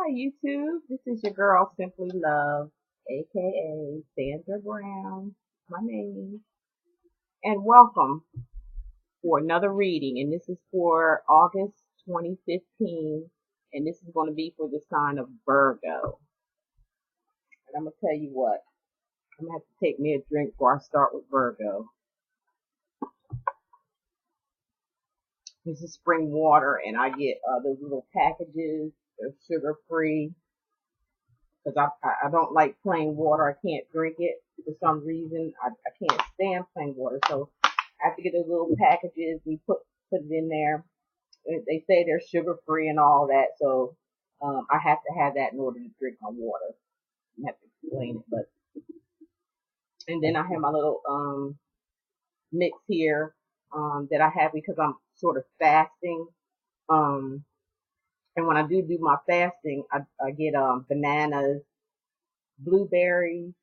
Hi YouTube, this is your girl Simply Love, aka Sandra Brown, my name, and welcome for another reading. And this is for August 2015, and this is going to be for the sign of Virgo. And I'm gonna tell you what, I'm gonna have to take me a drink before I start with Virgo. This is spring water, and I get those little packages. They're sugar free. Because I don't like plain water. I can't drink it for some reason. I can't stand plain water. So I have to get those little packages and put it in there. They say they're sugar free and all that. So I have to have that in order to drink my water. I have to explain it. And then I have my little mix here that I have because I'm sort of fasting. And when I do my fasting, I get bananas, blueberries,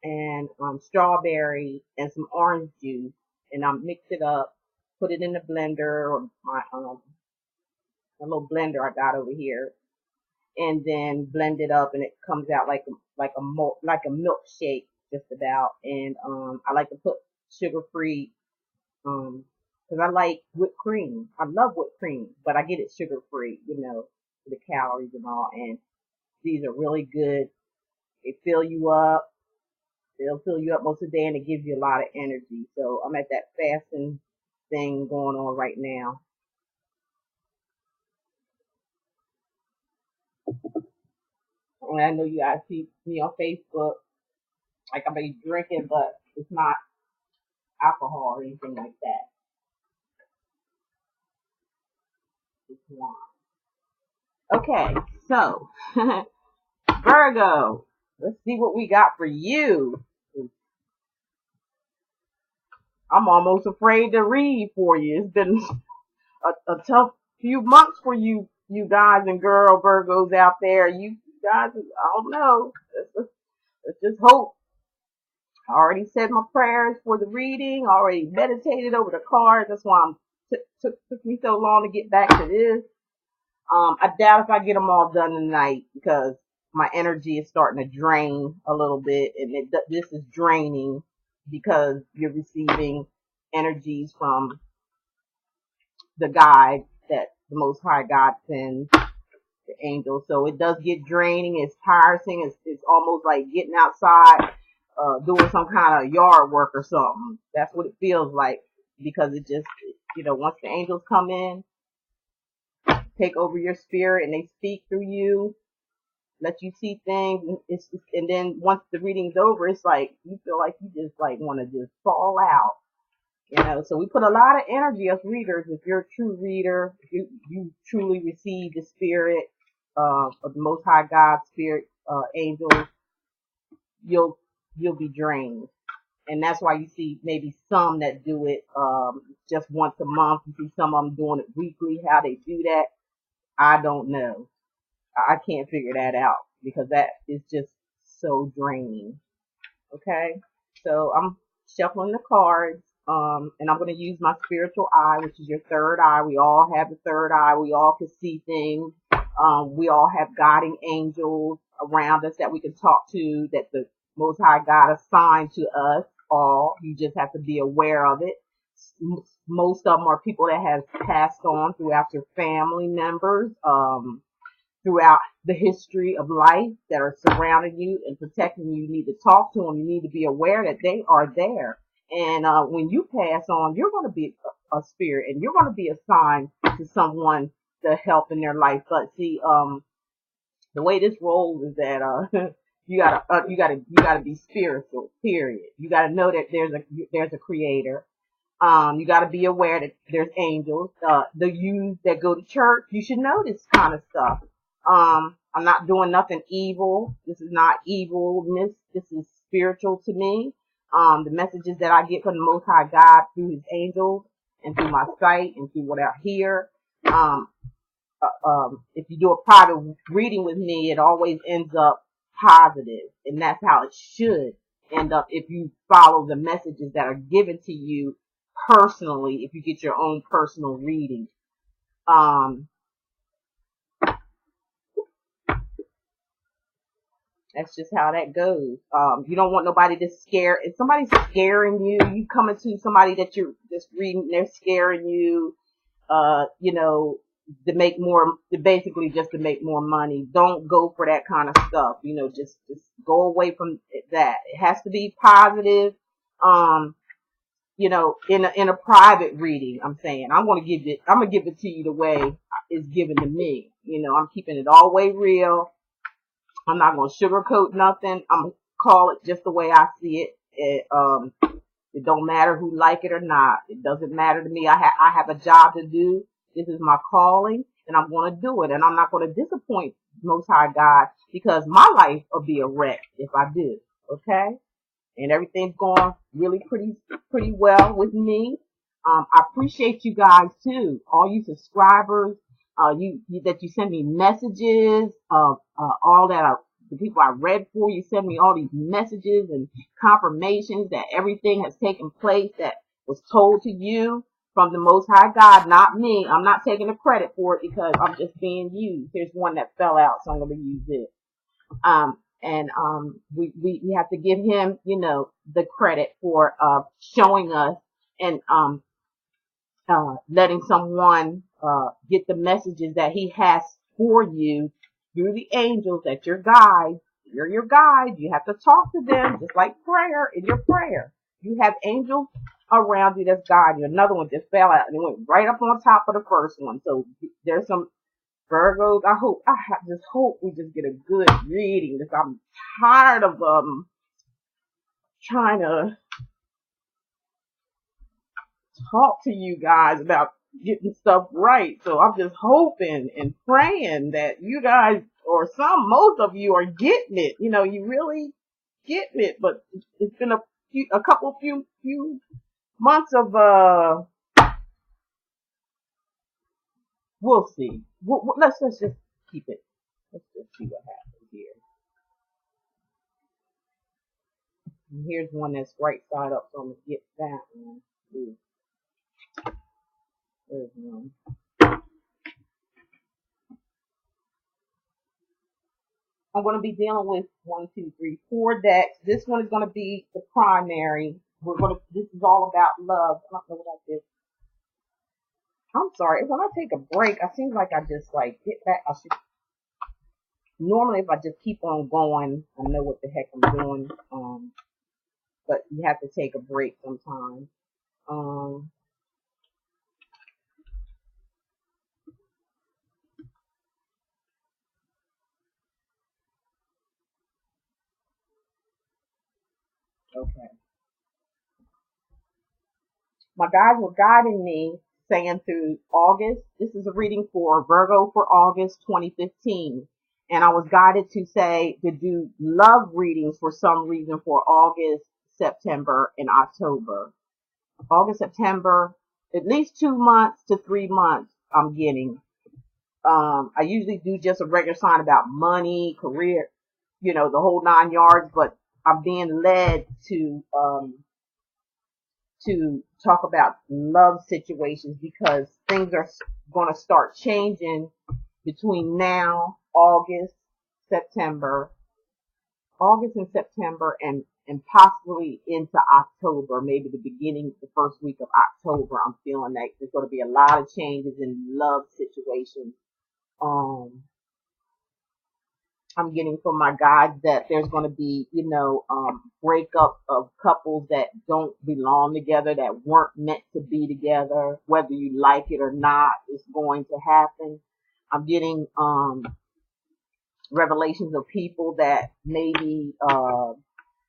and strawberry and some orange juice, and I mix it up, put it in the blender or my little blender I got over here, and then blend it up, and it comes out like a milkshake just about. And I like to put sugar free because I like whipped cream. I love whipped cream, but I get it sugar free, for the calories and all. And these are really good. They fill you up. They'll fill you up most of the day, and it gives you a lot of energy. So I'm at that fasting thing going on right now. And I know you guys see me on Facebook, like I be drinking, but it's not alcohol or anything like that. It's wine. Okay, so Virgo, let's see what we got for you. I'm almost afraid to read for you. It's been a tough few months for you guys and girl Virgos out there. You guys, I don't know. Let's just hope. I already said my prayers for the reading. Already meditated over the cards. That's why took me so long to get back to this. I doubt if I get them all done tonight because my energy is starting to drain a little bit, and this is draining because you're receiving energies from the guide that the Most High God sends, the angels. So it does get draining. It's tiresome. It's almost like getting outside, doing some kind of yard work or something. That's what it feels like because it just, once the angels come in, take over your spirit and they speak through you, let you see things, and then once the reading's over, it's like you feel like you just like want to just fall out. So we put a lot of energy as readers. If you're a true reader, if you truly receive the spirit of the Most High God, spirit, angels, you'll be drained. And that's why you see maybe some that do it just once a month. You see some of them doing it weekly. How they do that, I don't know. I can't figure that out because that is just so draining. Okay, so I'm shuffling the cards. And I'm going to use my spiritual eye, which is your third eye. We all have the third eye. We all can see things. We all have guiding angels around us that we can talk to, that the Most High God assigned to us all. You just have to be aware of it. Most of them are people that have passed on throughout your family members, throughout the history of life, that are surrounding you and protecting you. You need to talk to them. You need to be aware that they are there. And when you pass on, you're going to be a spirit, and you're going to be assigned to someone to help in their life. But see, the way this rolls is that you gotta be spiritual. Period. You gotta know that there's a creator. You gotta be aware that there's angels. The you that go to church, you should know this kind of stuff. I'm not doing nothing evil. This is not evilness. This is spiritual to me. The messages that I get from the Most High God through His angels and through my sight and through what I hear. If you do a private reading with me, it always ends up positive, and that's how it should end up if you follow the messages that are given to you personally. If you get your own personal reading, That's just how that goes. You don't want nobody to scare. If somebody's scaring you, you coming to somebody that you're just reading, they're scaring you, you know, to make more, to basically just to make more money. Don't go for that kind of stuff. You know, just go away from that. It has to be positive. You know, in a private reading, I'm saying, I'm gonna give it to you the way it's given to me. You know, I'm keeping it all the way real. I'm not gonna sugarcoat nothing. I'm gonna call it just the way I see it. It don't matter who like it or not. It doesn't matter to me. I have a job to do. This is my calling, and I'm gonna do it. And I'm not gonna disappoint Most High God, because my life will be a wreck if I do. Okay? And everything's going really pretty well with me. I appreciate you guys too, all you subscribers. You that you send me messages of all that the people I read for. You send me all these messages and confirmations that everything has taken place that was told to you from the Most High God, not me. I'm not taking the credit for it because I'm just being used. Here's one that fell out, so I'm going to use it. And we have to give him, you know, the credit for showing us and letting someone get the messages that he has for you through the angels, that your guides. You're your guide. You have to talk to them just like prayer. In your prayer, you have angels around you that's guiding you. Another one just fell out and it went right up on top of the first one. So there's some Virgos. I just hope we just get a good reading, because I'm tired of trying to talk to you guys about getting stuff right. So I'm just hoping and praying that you guys, or most of you, are getting it. You know, you really getting it. But it's been a few months of we'll see. Let's just keep it. Let's just see what happens here. And here's one that's right side up, so I'm gonna get that one. Ooh, there's one. I'm going to be dealing with 4 decks. This one is going to be the primary. This is all about love. I don't know what I did. I'm sorry. When I take a break, I seem like I just like get back. Normally if I just keep on going, I know what the heck I'm doing. But you have to take a break sometimes. Okay. My guides were guiding me, saying through August. This is a reading for Virgo for August 2015. And I was guided to say to do love readings for some reason for August, September, and October. August, September, at least 2 months to 3 months I'm getting. I usually do just a regular sign about money, career, you know, the whole 9 yards, but I'm being led to talk about love situations, because things are going to start changing between now, September, August and September, and possibly into October, maybe the first week of October. I'm feeling like there's going to be a lot of changes in love situations. I'm getting from my guides that there's going to be, you know, breakup of couples that don't belong together, that weren't meant to be together, whether you like it or not, is going to happen. I'm getting revelations of people that maybe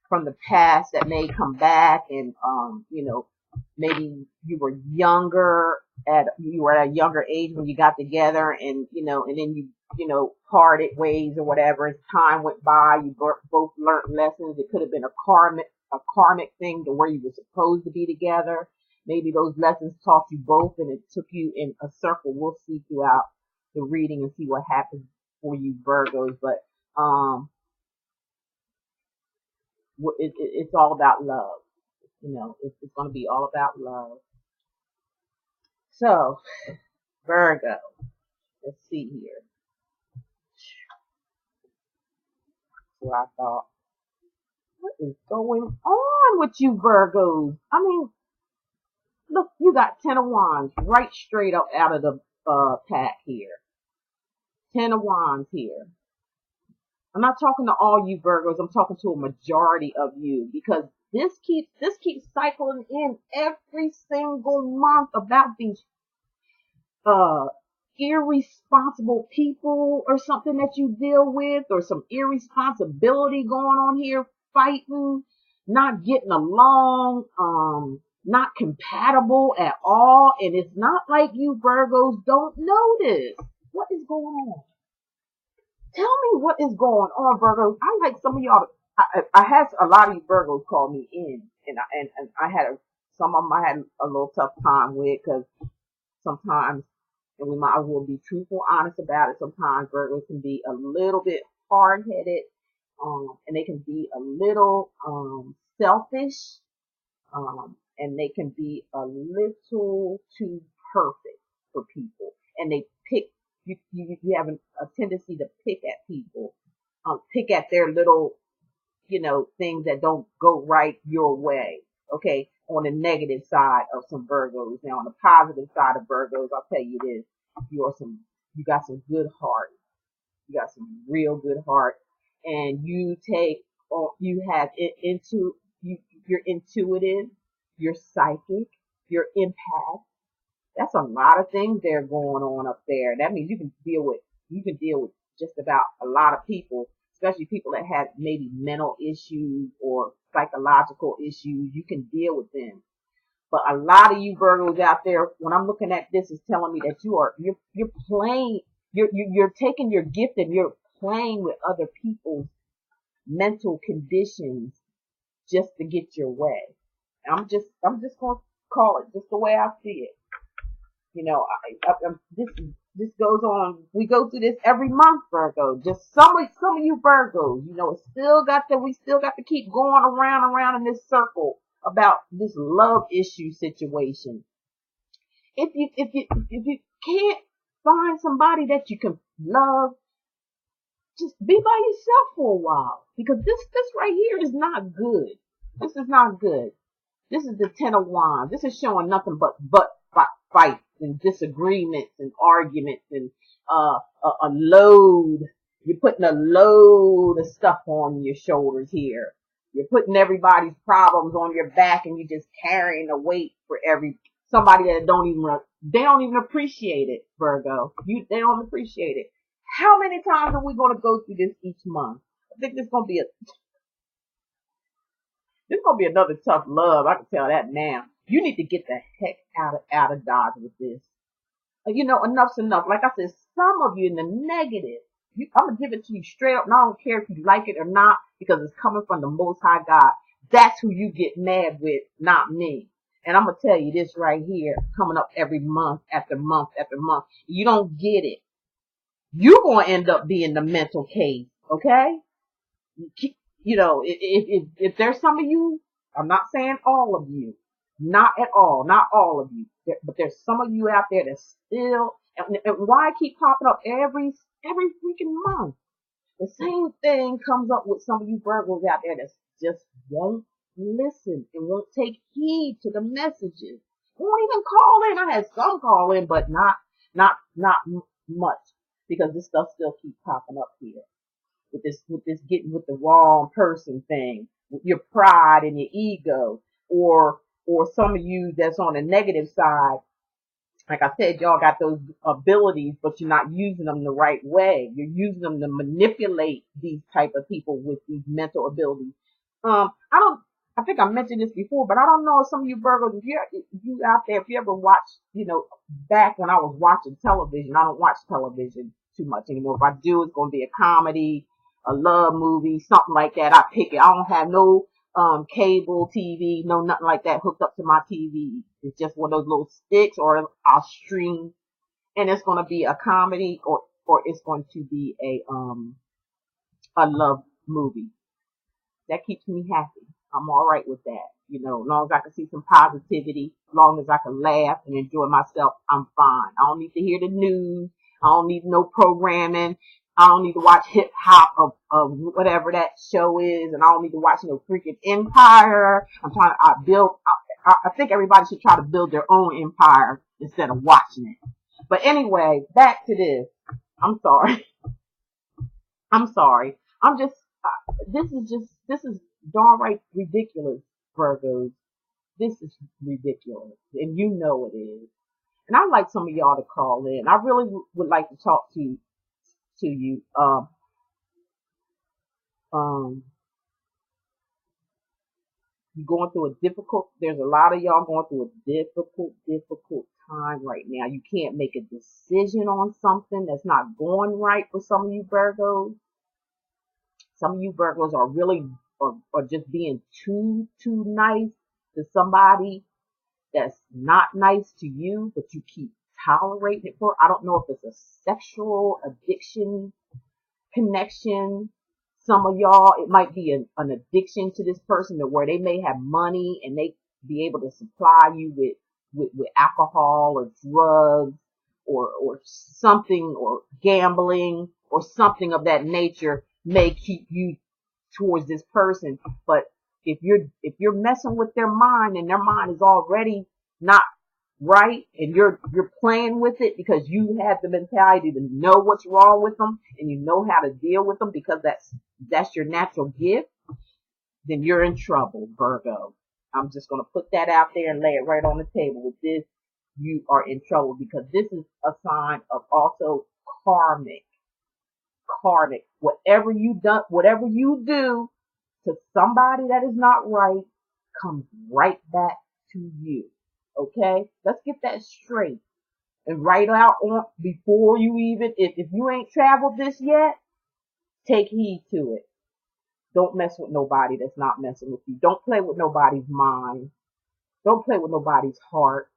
from the past that may come back, and you know, maybe you were at a younger age when you got together, and you know, and then you know, parted ways or whatever. As time went by, you both learned lessons. It could have been a karmic thing to where you were supposed to be together. Maybe those lessons taught you both, and it took you in a circle. We'll see throughout the reading and see what happens for you Virgos. But it's all about love. You know, it's going to be all about love. So, Virgo, let's see here. what I thought. What is going on with you Virgos? I mean, look, you got 10 of Wands right straight up out of the pack here. 10 of Wands here. I'm not talking to all you Virgos. I'm talking to a majority of you because this keeps cycling in every single month about these irresponsible people or something that you deal with, or some irresponsibility going on here, fighting, not getting along, not compatible at all. And it's not like you Virgos don't notice. What is going on? Tell me what is going on, Virgos. I like some of y'all. I had a lot of you Virgos call me in, and I had some of them I had a little tough time with because sometimes, and we might as well be truthful, honest about it. Sometimes Virgos can be a little bit hard-headed, and they can be a little selfish, and they can be a little too perfect for people, and they pick. You have a tendency to pick at people, pick at their little, things that don't go right your way. Okay, on the negative side of some Virgos. Now, on the positive side of Virgos, I'll tell you this: you got some good heart. You got some real good heart, and you have you're intuitive, you're psychic, you're empath. That's a lot of things that are going on up there. That means you can deal with just about a lot of people, especially people that have maybe mental issues or psychological issues. You can deal with them. But a lot of you Virgos out there, when I'm looking at this, is telling me that you're playing, you're taking your gift and you're playing with other people's mental conditions just to get your way. I'm just gonna call it just the way I see it. This goes on. We go through this every month, Virgo. Just some of you Virgos, we still got to keep going around in this circle about this love issue situation. If you can't find somebody that you can love, just be by yourself for a while, because this right here is not good. This is not good. This is the 10 of Wands. This is showing nothing but fights and disagreements and arguments and a load. You're putting a load of stuff on your shoulders here. You're putting everybody's problems on your back, and you're just carrying the weight for somebody that they don't even appreciate it, Virgo. They don't appreciate it. How many times are we going to go through this each month? I think this is going to be another tough love. I can tell that now. You need to get the heck out of Dodge with this. Enough's enough. Like I said, some of you in the negative, I'm going to give it to you straight up, and I don't care if you like it or not, because it's coming from the Most High God. That's who you get mad with, not me. And I'm going to tell you this right here, coming up every month after month after month. You don't get it. You're going to end up being the mental case, okay? If there's some of you, I'm not saying all of you, not at all, not all of you, but there's some of you out there that's still, and why I keep popping up every freaking month. The same thing comes up with some of you Virgos out there that just won't listen and won't take heed to the messages. Won't even call in. I had some call in, but not much, because this stuff still keeps popping up here. With this getting with the wrong person thing, with your pride and your ego, or some of you that's on the negative side. Like I said, y'all got those abilities, but you're not using them the right way. You're using them to manipulate these type of people with these mental abilities. I think I mentioned this before, but I don't know if some of you Virgos, if you out there, if you ever watched, back when I was watching television. I don't watch television too much anymore. If I do, it's going to be a comedy, a love movie, something like that. I pick it. I don't have no cable TV, no nothing like that hooked up to my TV. It's just one of those little sticks, or I'll stream, and it's going to be a comedy, or it's going to be a love movie. That keeps me happy. I'm all right with that. As long as I can see some positivity, as long as I can laugh and enjoy myself, I'm fine. I don't need to hear the news. I don't need no programming. I don't need to watch hip hop of whatever that show is, and I don't need to watch no freaking Empire. I think everybody should try to build their own empire instead of watching it. But anyway, back to this. I'm sorry. I'm sorry. I'm just, this is downright ridiculous, Virgos. This is ridiculous. And you know it is. And I'd like some of y'all to call in. I really would like to talk to you. You're going through there's a lot of y'all going through a difficult time right now. You can't make a decision on something that's not going right for some of you Virgos. Some of you Virgos are really, are just being too nice to somebody that's not nice to you, but you keep tolerating it for. I don't know if it's a sexual addiction connection. Some of y'all, it might be an addiction to this person to where they may have money and they be able to supply you with alcohol or drugs or something, or gambling or something of that nature may keep you towards this person. But if you're messing with their mind and their mind is already not right, and you're playing with it because you have the mentality to know what's wrong with them and you know how to deal with them because that's your natural gift, then you're in trouble, Virgo. I'm just going to put that out there and lay it right on the table. With this, you are in trouble because this is a sign of also karmic. Whatever you do to somebody that is not right comes right back to you. Okay? Let's get that straight. And write out on before you even, if you ain't traveled this yet, take heed to it. Don't mess with nobody that's not messing with you. Don't play with nobody's mind. Don't play with nobody's heart.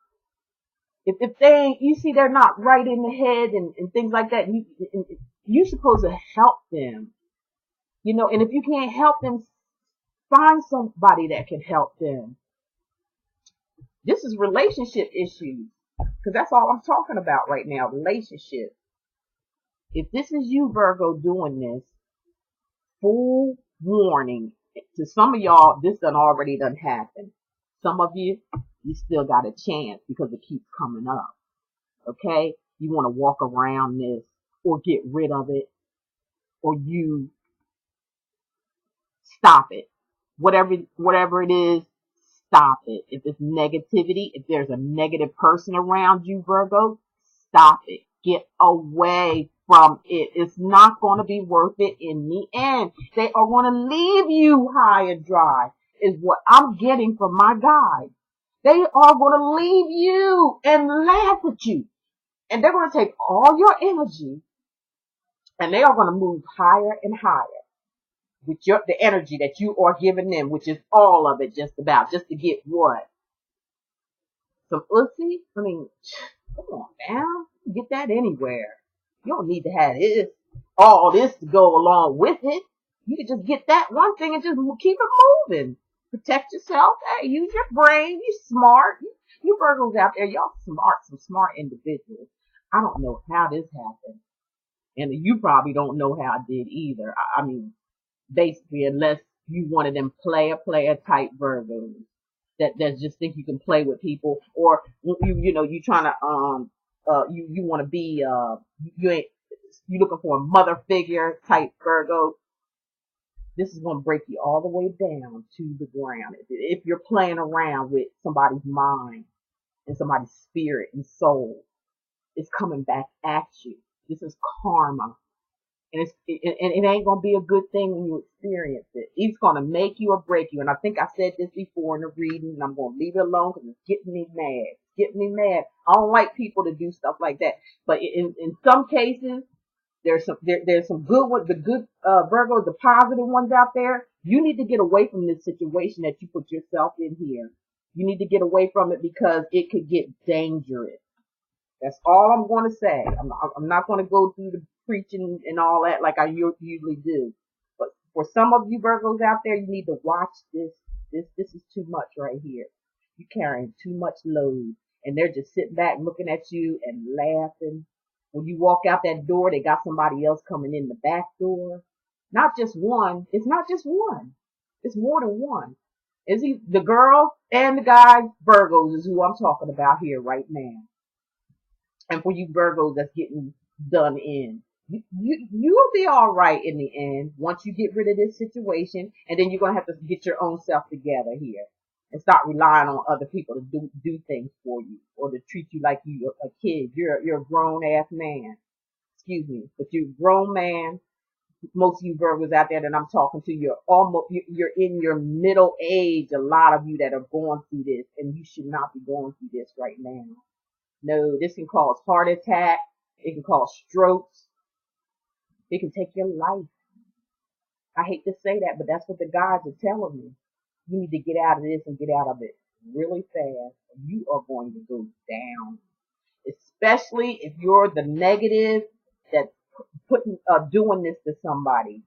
If they ain't, you see they're not right in the head and things like that, you're supposed to help them. You know, and if you can't help them, find somebody that can help them. This is relationship issues, because that's all I'm talking about right now, relationships. If this is you, Virgo, doing this, full warning. To some of y'all, this already done happened. Some of you still got a chance because it keeps coming up. Okay? You want to walk around this or get rid of it, or you stop it. Whatever it is, stop it. If it's negativity, if there's a negative person around you, Virgo, stop it. Get away from it. It's not going to be worth it in the end. They are going to leave you high and dry, is what I'm getting from my guide. They are going to leave you and laugh at you. And they're going to take all your energy and they are going to move higher and higher with the energy that you are giving them, which is all of it just to get what? Some ussy? I mean, come on now. Get that anywhere. You don't need to have all this to go along with it. You can just get that one thing and just keep it moving. Protect yourself. Hey, use your brain. You smart. You Virgos out there, y'all some smart individuals. I don't know how this happened. And you probably don't know how I did either. I mean, basically, unless you one of them player type Virgos that just think you can play with people, or you trying to you want to be you looking for a mother figure type Virgo. This is going to break you all the way down to the ground if you're playing around with somebody's mind and somebody's spirit and soul. It's coming back at you. This is karma. And it ain't going to be a good thing when you experience it. It's going to make you or break you. And I think I said this before in the reading, and I'm going to leave it alone because it's getting me mad. It's getting me mad. I don't like people to do stuff like that. But in some cases, there's some good ones, the good Virgos, the positive ones out there. You need to get away from this situation that you put yourself in here. You need to get away from it because it could get dangerous. That's all I'm going to say. I'm not going to go through the preaching and all that like I usually do. But for some of you Virgos out there, you need to watch this. This is too much right here. You're carrying too much load. And they're just sitting back looking at you and laughing When you walk out that door, they got somebody else coming in the back door. Not just one. It's not just one. It's more than one. Is he the girl and the guy? Virgos is who I'm talking about here right now. And for you Virgos that's getting done in, you'll be all right in the end once you get rid of this situation, and then you're gonna have to get your own self together here and start relying on other people to do things for you or to treat you like you're a kid. You're a grown ass man. Excuse me, but you're a grown man. Most of you Virgos out there that I'm talking to, you're in your middle age. A lot of you that are going through this, and you should not be going through this right now. No, this can cause heart attack. It can cause strokes. It can take your life. I hate to say that, but that's what the guides are telling me. You need to get out of this and get out of it really fast. You are going to go down, especially if you're the negative that's doing this to somebody.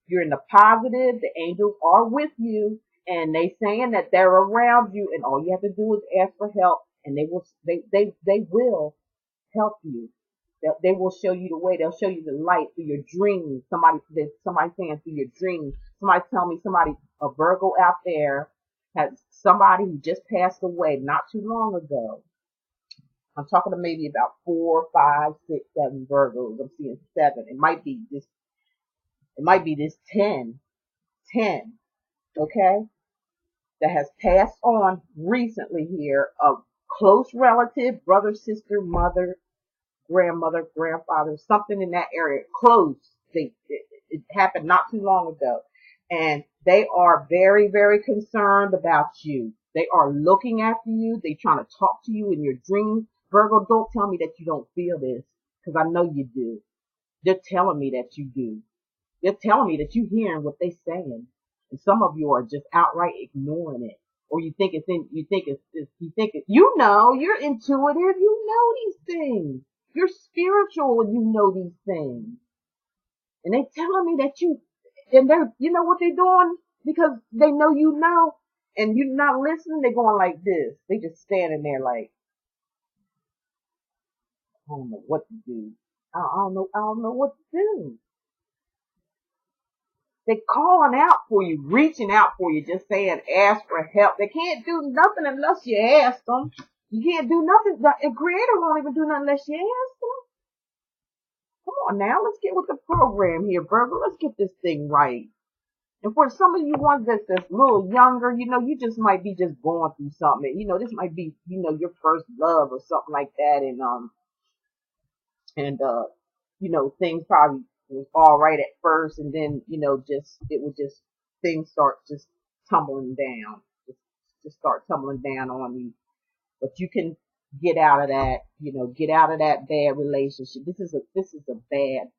You're in the positive. The angels are with you, and they saying that they're around you, and all you have to do is ask for help, and they will help you. They will show you the way. They'll show you the light through your dreams. Somebody saying through your dreams. Somebody tell me a Virgo out there has somebody who just passed away not too long ago. I'm talking to maybe about 4, 5, 6, 7 Virgos. I'm seeing 7. It might be this 10, okay, that has passed on recently here. A close relative, brother, sister, mother, grandmother, grandfather, something in that area, close. It happened not too long ago. And they are very, very concerned about you. They are looking after you. They trying to talk to you in your dreams. Virgo, don't tell me that you don't feel this, because I know you do. They're telling me that you do. They're telling me that you're hearing what they're saying. And some of you are just outright ignoring it. Or you think you're intuitive, you know these things. You're spiritual and you know these things. And they telling me that you know what they're doing? Because they know you know, and you're not listening, they're going like this. They just standing there like, I don't know what to do. I don't know what to do. They're calling out for you, reaching out for you, just saying, ask for help. They can't do nothing unless you ask them. You can't do nothing. The Creator won't even do nothing unless you ask them. Come on now, let's get with the program here, Virgo. Let's get this thing right. And for some of you ones that's a little younger, you just might be just going through something. This might be, your first love or something like that. Things probably was all right at first, and then, things start just tumbling down. Just start tumbling down on you. But you can get out of that, get out of that bad relationship. This is a bad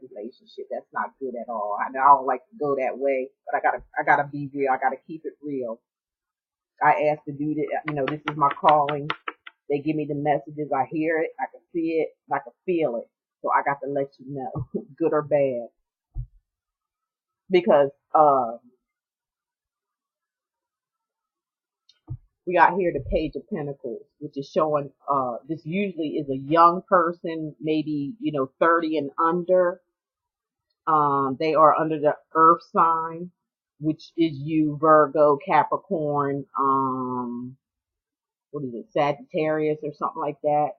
relationship. That's not good at all. I don't like to go that way, but I gotta be real. I gotta keep it real. I asked to do this, this is my calling. They give me the messages. I hear it. I can see it. I can feel it. So I got to let you know, good or bad. Because, we got here the Page of Pentacles, which is showing, this usually is a young person, maybe, 30 and under. They are under the earth sign, which is you, Virgo, Capricorn, what is it, Sagittarius or something like that,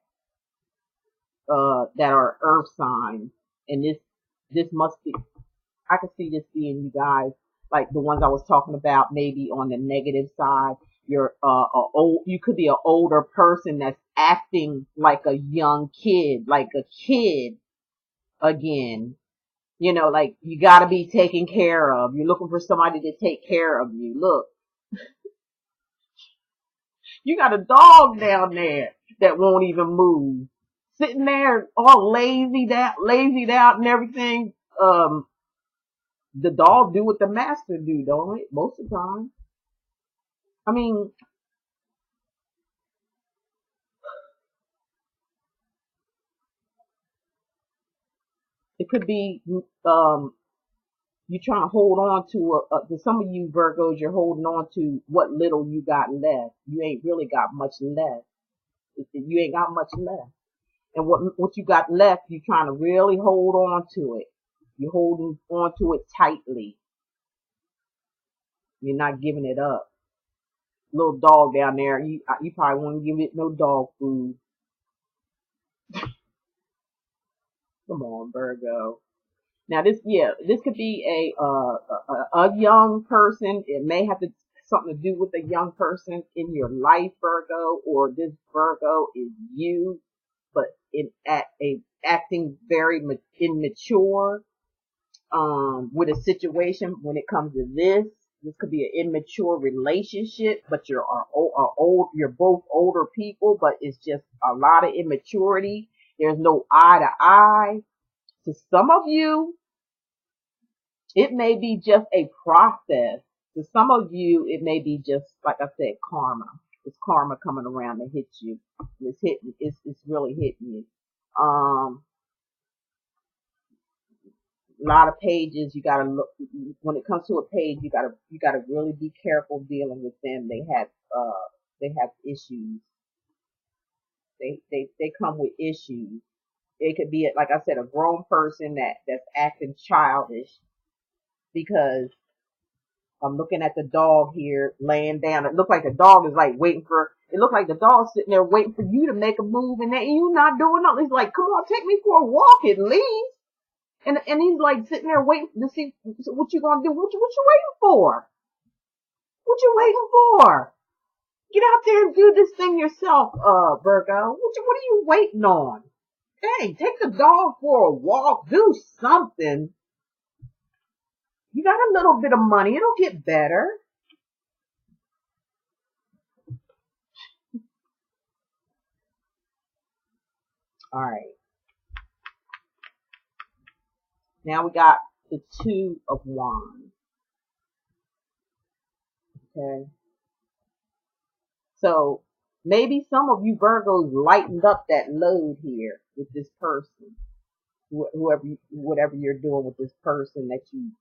that are earth signs. And this must be, I can see this being you guys, like the ones I was talking about, maybe on the negative side. You're, you could be an older person that's acting like a young kid, like a kid again. Like you gotta be taken care of. You're looking for somebody to take care of you. Look, you got a dog down there that won't even move, sitting there all lazied out and everything. The dog do what the master do, don't it? Most of the time. I mean, it could be, you're trying to hold on to some of you Virgos, you're holding on to what little you got left. You ain't really got much left. You ain't got much left. And what you got left, you're trying to really hold on to it. You're holding on to it tightly. You're not giving it up. Little dog down there, you probably won't give it no dog food. Come on, Virgo. Now this could be a young person. It may have something to do with a young person in your life, Virgo, or this Virgo is you, but acting very immature with a situation when it comes to this. This could be an immature relationship, but you're both older people, but it's just a lot of immaturity. There's no eye to eye. To some of you, it may be just a process. To some of you, it may be just, like I said, karma. It's karma coming around to hit you. It's really hitting you. A lot of pages, you gotta look, when it comes to a page, you gotta really be careful dealing with them. They have issues. They come with issues. It could be, like I said, a grown person that's acting childish, because I'm looking at the dog here laying down. It looked like the dog is like it looked like the dog's sitting there waiting for you to make a move, and you not doing nothing. He's like, come on, take me for a walk at least. And he's like sitting there waiting to see what you gonna do. What you waiting for? What you waiting for? Get out there and do this thing yourself, Virgo. What are you waiting on? Hey, take the dog for a walk. Do something. You got a little bit of money. It'll get better. All right. Now we got the Two of Wands. Okay. So maybe some of you Virgos lightened up that load here with this person. Whatever you're doing with this person that you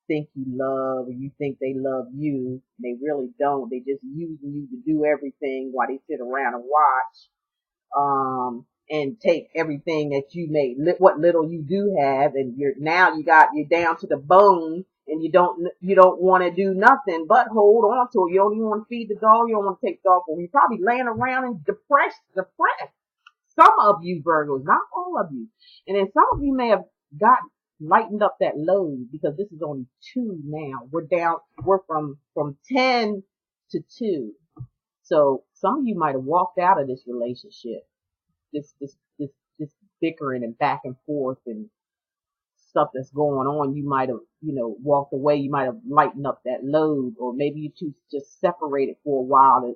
think you love, or you think they love you, they really don't. They just using you to do everything while they sit around and watch, and take everything that you made, what little you do have, and you're down to the bone, and you don't want to do nothing but hold on to it. You don't even want to feed the dog. You don't want to take the dog. Well, you're probably laying around and depressed. Some of you Virgos, not all of you, and then some of you may have lightened up that load, because this is only 2 now. We're from 10 to 2. So some of you might have walked out of this relationship, this bickering and back and forth and stuff that's going on. You might have, walked away. You might have lightened up that load, or maybe you two just separated for a while to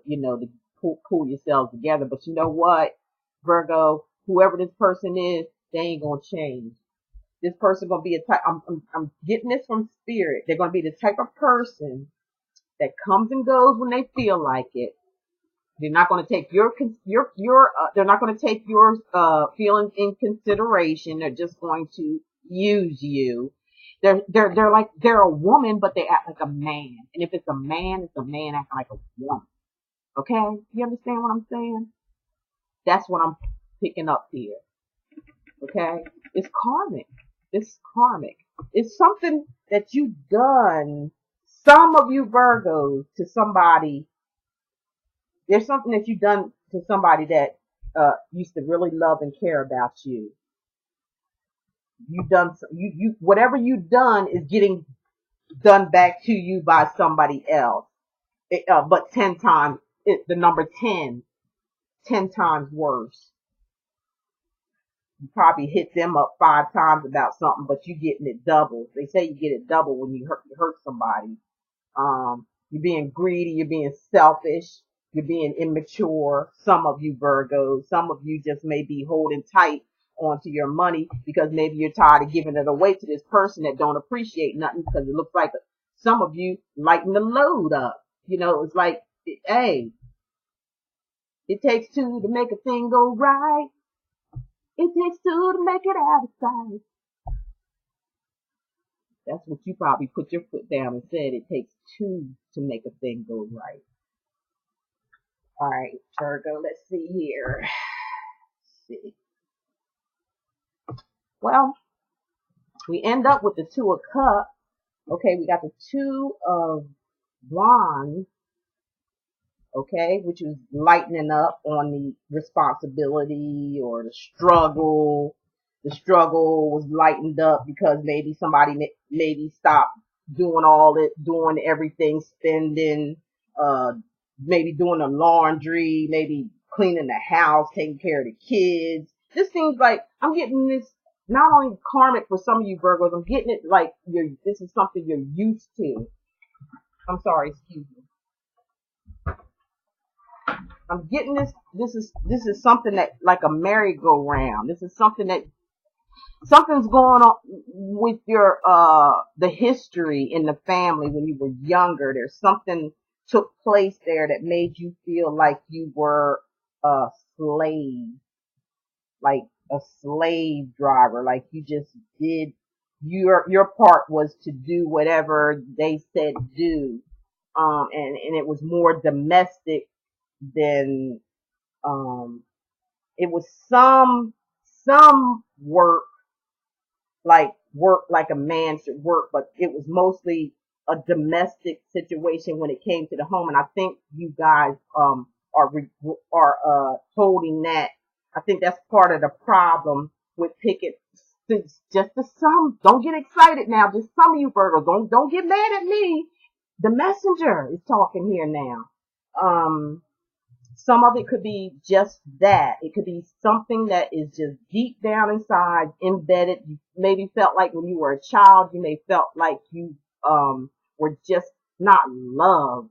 pull yourselves together. But you know what, Virgo, whoever this person is, they ain't gonna change. This person gonna be a type. I'm getting this from spirit. They're gonna be the type of person that comes and goes when they feel like it. They're not gonna take they're not gonna take your feelings in consideration. They're just going to use you. They're a woman, but they act like a man. And if it's a man acting like a woman. Okay, you understand what I'm saying? That's what I'm picking up here. Okay, it's karmic. It's karmic. It's something that you've done, some of you Virgos, to somebody. There's something that you've done to somebody that used to really love and care about you. You've done whatever you've done is getting done back to you by somebody else. But 10 times, the number 10 times worse. You probably hit them up 5 times about something, but you getting it double. They say you get it double when you hurt somebody. You're being greedy, you're being selfish, you're being immature. Some of you Virgos, some of you just may be holding tight onto your money because maybe you're tired of giving it away to this person that don't appreciate nothing, because it looks like some of you lighten the load up. It's like, hey, it takes 2 to make a thing go right. It takes 2 to make it out of sight. That's what you probably put your foot down and said. It takes 2 to make a thing go right. All right, Virgo, let's see here. Let's see. Well, we end up with the Two of Cups. Okay, we got the Two of Wands, okay, which is lightening up on the responsibility or the struggle. The struggle was lightened up because maybe somebody maybe stopped doing everything, spending, uh, maybe doing the laundry, maybe cleaning the house, taking care of the kids. This seems like I'm getting this not only karmic for some of you Virgos, I'm getting it like this is something you're used to. I'm sorry, excuse me. I'm getting this. This is something that like a merry-go-round. This is something that something's going on with your the history in the family when you were younger. There's something took place there that made you feel like you were a slave, like a slave driver, like you just did your part was to do whatever they said do. And it was more domestic than it was some work like a man should work, but it was mostly a domestic situation when it came to the home. And I think you guys are holding that. I think that's part of the problem with picking just the some. Don't get excited now. Just some of you Virgos, don't get mad at me. The messenger is talking here now. Some of it could be just that. It could be something that is just deep down inside, embedded. You maybe felt like when you were a child, you may felt like you were just not loved.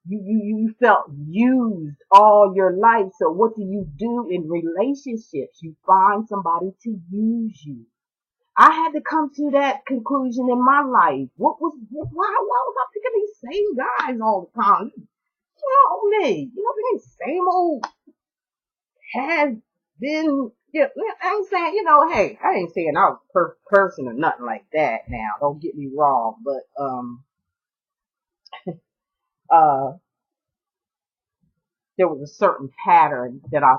You felt used all your life. So what do you do in relationships? You find somebody to use you. I had to come to that conclusion in my life. Why was I picking these same guys all the time? What's wrong with me? You know, the same old has been. Yeah, I ain't saying, hey, I ain't saying I was a perfect person or nothing like that. Now, don't get me wrong, but uh, there was a certain pattern that I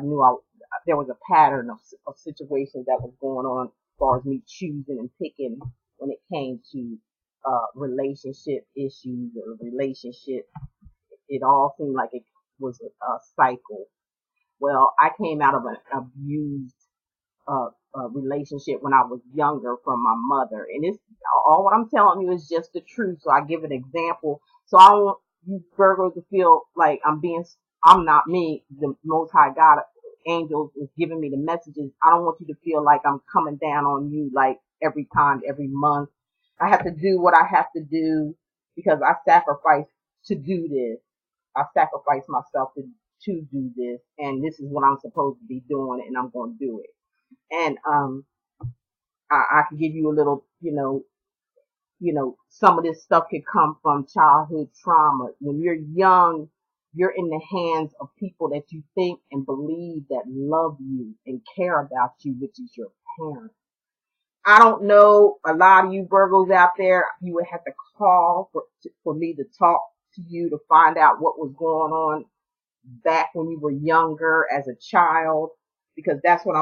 knew there was a pattern of situations that was going on as far as me choosing and picking when it came to relationship issues or relationship. It all seemed like it was a cycle. Well, I came out of an abused relationship when I was younger from my mother, and it's all what I'm telling you is just the truth. So I give an example. So I don't want you Virgos to feel like I'm not me. The Most High God, angels is giving me the messages. I don't want you to feel like I'm coming down on you like every time, every month. I have to do what I have to do because I sacrifice to do this. I sacrifice myself to do this, and this is what I'm supposed to be doing, and I'm going to do it. And I can give you a little, some of this stuff could come from childhood trauma. When you're young, you're in the hands of people that you think and believe that love you and care about you, which is your parents. I don't know, a lot of you Virgos out there, you would have to call for me to talk to you to find out what was going on back when you were younger as a child, because that's what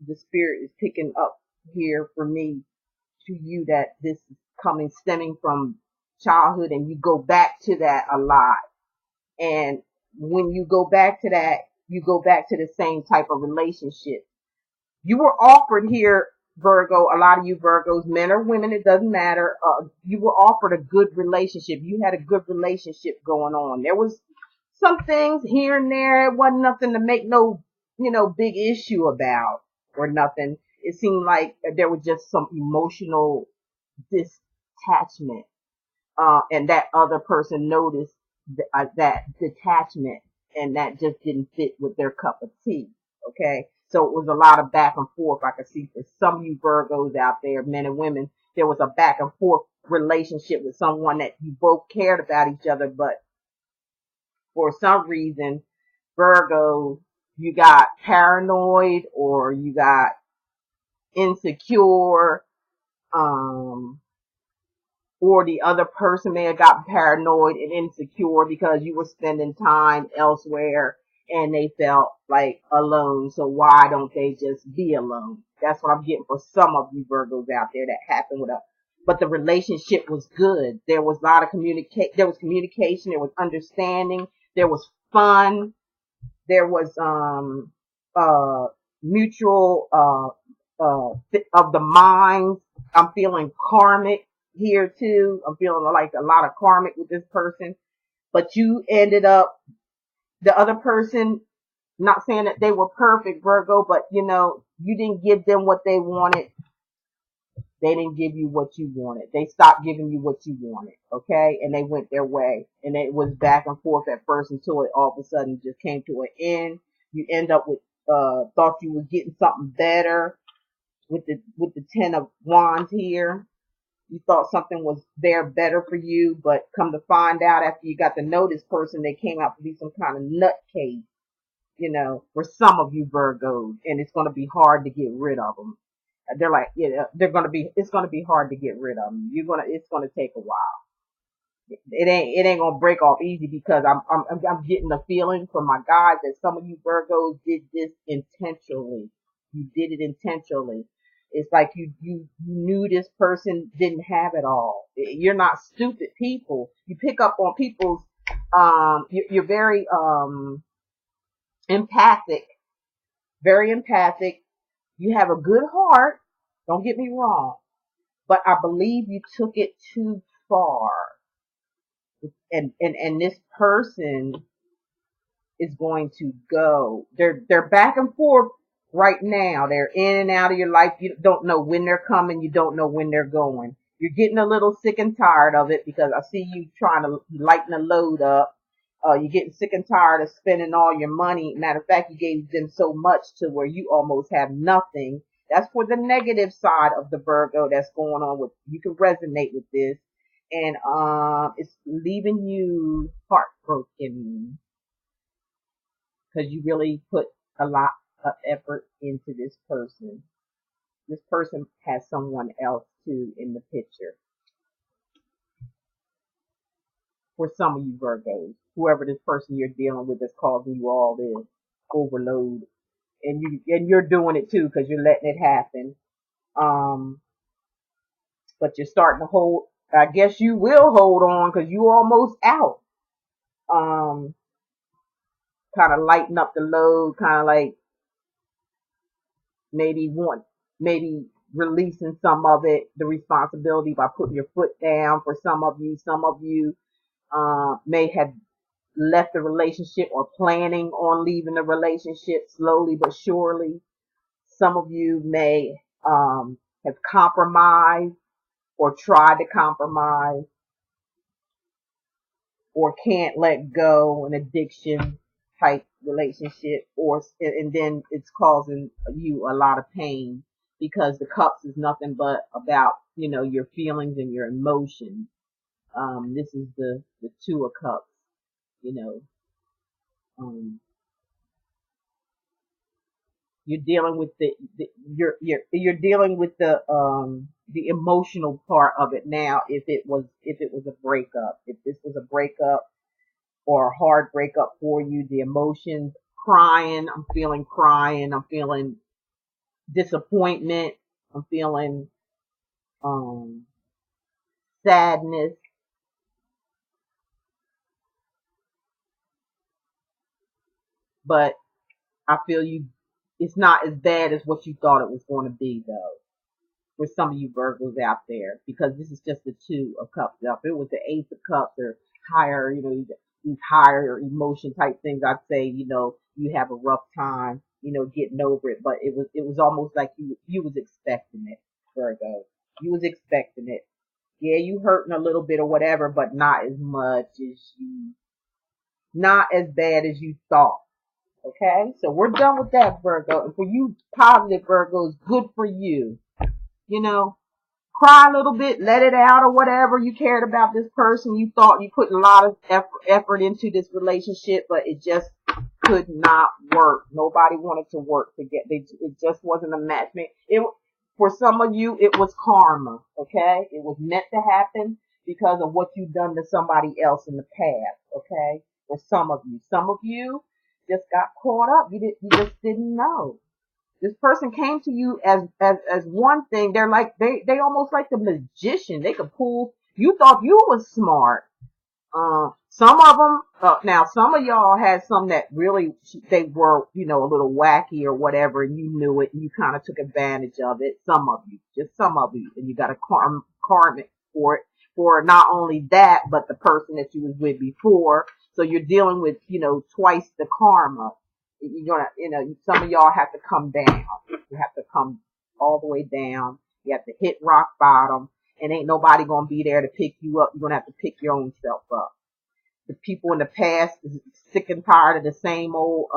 the spirit is picking up here for me to you, that this is stemming from childhood, and you go back to that a lot. And when you go back to that, you go back to the same type of relationship. You were offered here, Virgo, a lot of you Virgos, men or women, it doesn't matter. You were offered a good relationship. You had a good relationship going on. There was some things here and there. It wasn't nothing to make no, big issue about or nothing. It seemed like there was just some emotional detachment. And that other person noticed that detachment, and that just didn't fit with their cup of tea. Okay. So it was a lot of back and forth. I could see for some of you Virgos out there, men and women, there was a back and forth relationship with someone that you both cared about each other, but for some reason, Virgo, you got paranoid or you got insecure, or the other person may have gotten paranoid and insecure because you were spending time elsewhere. and they felt like alone. So why don't they just be alone? That's what I'm getting for some of you Virgos out there that happened with a, but the relationship was good. There was a lot of there was communication, there was understanding, there was fun, there was mutual of the minds. I'm feeling karmic here too. I'm feeling like a lot of karmic with this person. But you ended up, the other person, not saying that they were perfect, Virgo, but you know, you didn't give them what they wanted. They didn't give you what you wanted. They stopped giving you what you wanted, okay? And they went their way. And it was back and forth at first until it all of a sudden just came to an end. You end up with, thought you was getting something better with the 10 of Wands here. You thought something was there better for you, but come to find out after you got to know this person, they came out to be some kind of nutcase, you know, for some of you Virgos, and it's going to be hard to get rid of them. They're like, yeah, it's going to be hard to get rid of them. It's going to take a while. It ain't going to break off easy because I'm getting a feeling from my guys that some of you Virgos did this intentionally. You did it intentionally. It's like you knew this person didn't have it all. You're not stupid people. You pick up on people's, you're very, empathic, very empathic. You have a good heart. Don't get me wrong, but I believe you took it too far. And this person is going to go. They're back and forth right now. They're in and out of your life. You don't know when they're coming. You don't know when they're going. You're getting a little sick and tired of it because I see you trying to lighten the load up. You're getting sick and tired of spending all your money. Matter of fact, you gave them so much to where you almost have nothing. That's for the negative side of the Virgo that's going on with, you can resonate with this. And, it's leaving you heartbroken because you really put a lot of effort into this person. This person has someone else too in the picture. For some of you Virgos, whoever this person you're dealing with is causing you all this overload, and you're doing it too because you're letting it happen. But you're starting to hold. I guess you will hold on because you almost out. Kind of lighten up the load, kind of like maybe releasing some of it, the responsibility by putting your foot down. For some of you may have left the relationship or planning on leaving the relationship slowly but surely. Some of you may have compromised or tried to compromise or can't let go, an addiction type relationship, and then it's causing you a lot of pain because the cups is nothing but about, you know, your feelings and your emotions. This is the two of cups, you know. You're dealing with you're dealing with the emotional part of it now. If it was a breakup, if this was a breakup or a hard breakup for you, the emotions, crying, I'm feeling crying, I'm feeling disappointment, I'm feeling sadness. But I feel it's not as bad as what you thought it was going to be though. For some of you Virgos out there, because this is just the two of cups. Now, if it was the ace of cups or higher, you know, these higher emotion type things, I'd say, you know, you have a rough time, you know, getting over it. But it was almost like you was expecting it, Virgo. You was expecting it. Yeah, you hurting a little bit or whatever, but not as much as not as bad as you thought. Okay, so we're done with that, Virgo. And for you positive Virgos, good for you. You know, cry a little bit, let it out or whatever. You cared about this person. You thought you put a lot of effort into this relationship, but it just could not work. Nobody wanted to work together. It just wasn't a match. For some of you, it was karma. Okay. It was meant to happen because of what you've done to somebody else in the past. Okay. For some of you, just got caught up. You just didn't know. This person came to you as one thing. They're like they almost like the magician. They could pull. You thought you was smart. Some of them, now some of y'all had some that really, they were, a little wacky or whatever, and you knew it, and you kind of took advantage of it. Some of you, just some of you, and you got a karmic for it, for not only that, but the person that you was with before. So you're dealing with, twice the karma. You're gonna, some of y'all have to come down. You have to come all the way down. You have to hit rock bottom. And ain't nobody gonna be there to pick you up. You're gonna have to pick your own self up. The people in the past is sick and tired of the same old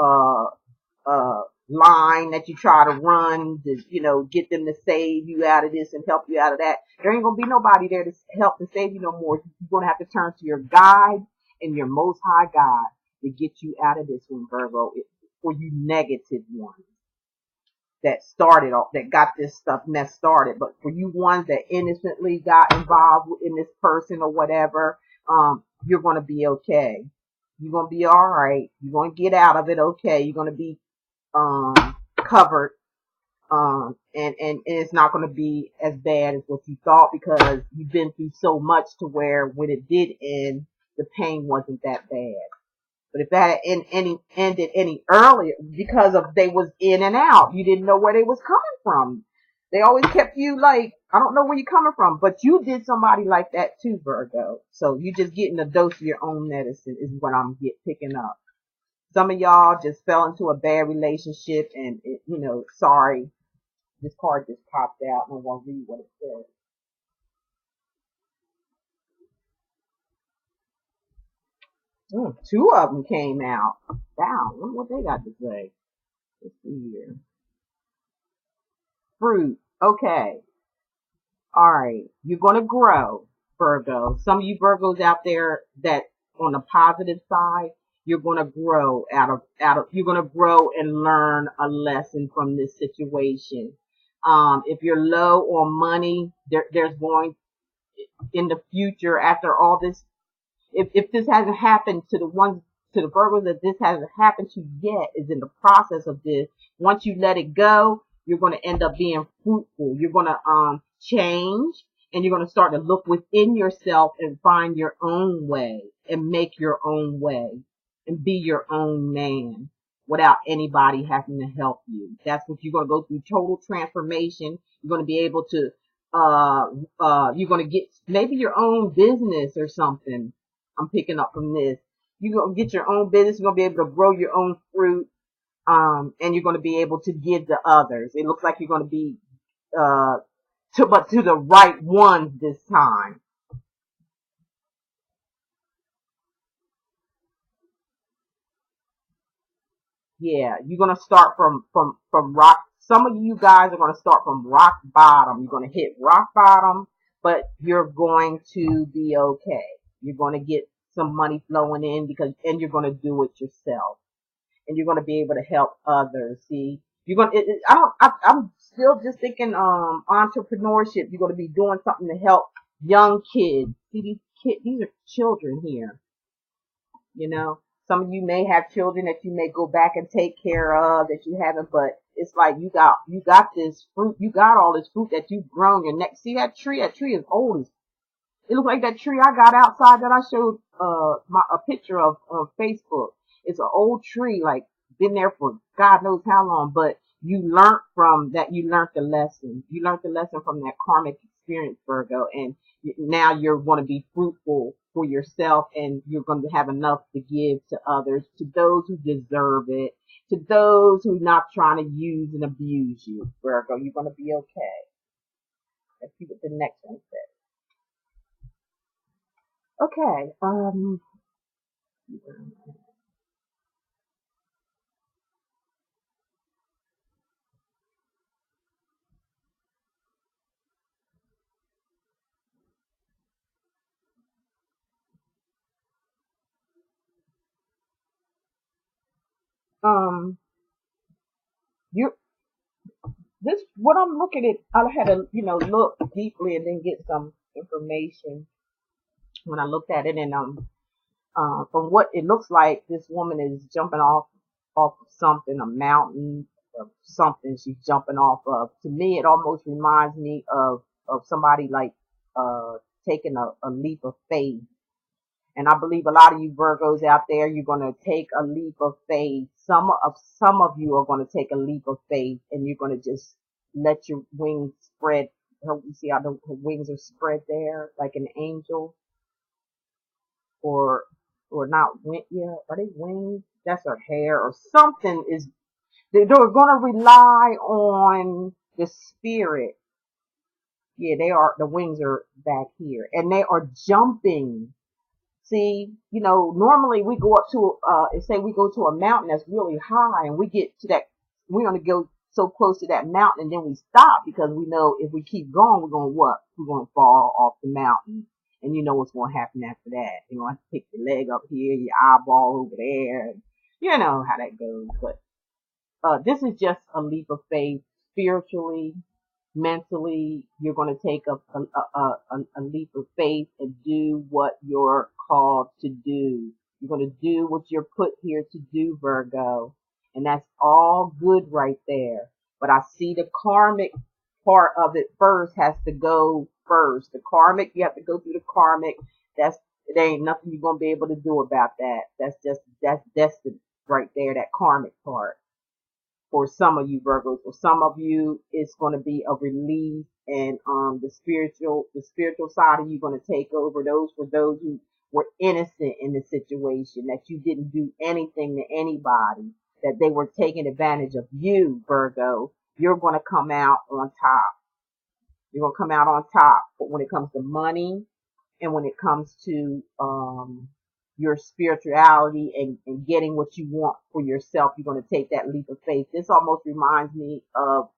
line that you try to run to, get them to save you out of this and help you out of that. There ain't gonna be nobody there to help to save you no more. You're gonna have to turn to your guide and your most high God to get you out of this one, Virgo. For you negative ones that started off, that got this stuff mess started. But for you ones that innocently got involved in this person or whatever, you're going to be okay. You're going to be all right. You're going to get out of it okay. You're going to be covered. And it's not going to be as bad as what you thought, because you've been through so much to where when it did end, the pain wasn't that bad. But if that had ended any earlier, because of they was in and out, you didn't know where they was coming from. They always kept you like, I don't know where you're coming from, but you did somebody like that too, Virgo. So you just getting a dose of your own medicine is what I'm picking up. Some of y'all just fell into a bad relationship, and sorry, this card just popped out, and I won't read what it says. Two of them came out. Wow, I wonder what they got to say. Let's see here. Fruit. Okay. All right. You're going to grow, Virgo. Some of you Virgos out there that on the positive side, you're going to grow you're going to grow and learn a lesson from this situation. If you're low on money, there's going in the future, after all this, if this hasn't happened to the Virgos that this hasn't happened to yet, is in the process of this. Once you let it go, you're going to end up being fruitful. You're going to change, and you're going to start to look within yourself and find your own way and make your own way and be your own man without anybody having to help you. That's what you're going to go through, total transformation. You're going to be able to you're going to get maybe your own business or something. I'm picking up from this. You're going to get your own business. You're going to be able to grow your own fruit. And you're going to be able to give to others. It looks like you're going to be, but to the right ones this time. Yeah, you're going to start from rock. Some of you guys are going to start from rock bottom. You're going to hit rock bottom, but you're going to be okay. You're going to get some money flowing in and you're going to do it yourself. And you're going to be able to help others. See, you're going to, I'm still just thinking, entrepreneurship. You're going to be doing something to help young kids. See, these are children here. Some of you may have children that you may go back and take care of that you haven't, but it's like you got this fruit, you got all this fruit that you've grown. Your next, see that tree is old. It looks like that tree I got outside that I showed a picture of on Facebook. It's an old tree, like been there for God knows how long, but you learned from that. You learned the lesson. You learned the lesson from that karmic experience, Virgo, and now you're going to be fruitful for yourself, and you're going to have enough to give to others, to those who deserve it, to those who are not trying to use and abuse you, Virgo. You're going to be okay. Let's see what the next one says. Okay. You this what I'm looking at. I had to look deeply and then get some information when I looked at it, and from what it looks like, this woman is jumping off off of something, a mountain, of something she's jumping off of. To me, it almost reminds me of somebody like taking a leap of faith. And I believe a lot of you Virgos out there, you're going to take a leap of faith. Some of you are going to take a leap of faith, and you're going to just let your wings spread. You see how the wings are spread there, like an angel, or not? Yeah, are they wings? That's her hair, or something is. They're going to rely on the spirit. Yeah, they are. The wings are back here, and they are jumping. See, normally we go up to, say we go to a mountain that's really high, and we get to that, we want to go so close to that mountain, and then we stop because we know if we keep going, we're going to what? We're going to fall off the mountain. And you know what's going to happen after that. You're going to have to pick your leg up here, your eyeball over there. And you know how that goes. But this is just a leap of faith spiritually, mentally. You're going to take a leap of faith and do what you're called to do. You're going to do what you're put here to do, Virgo. And that's all good right there. But I see the karmic part of it first has to go first. The karmic, you have to go through the karmic. There ain't nothing you're going to be able to do about that. That's destined right there, that karmic part. For some of you Virgos, for some of you, it's going to be a release, and the spiritual side of you going to take over. For those who were innocent in the situation, that you didn't do anything to anybody, that they were taking advantage of you, Virgo. You're going to come out on top. You're going to come out on top. But when it comes to money, and when it comes to your spirituality and getting what you want for yourself, you're going to take that leap of faith. This almost reminds me of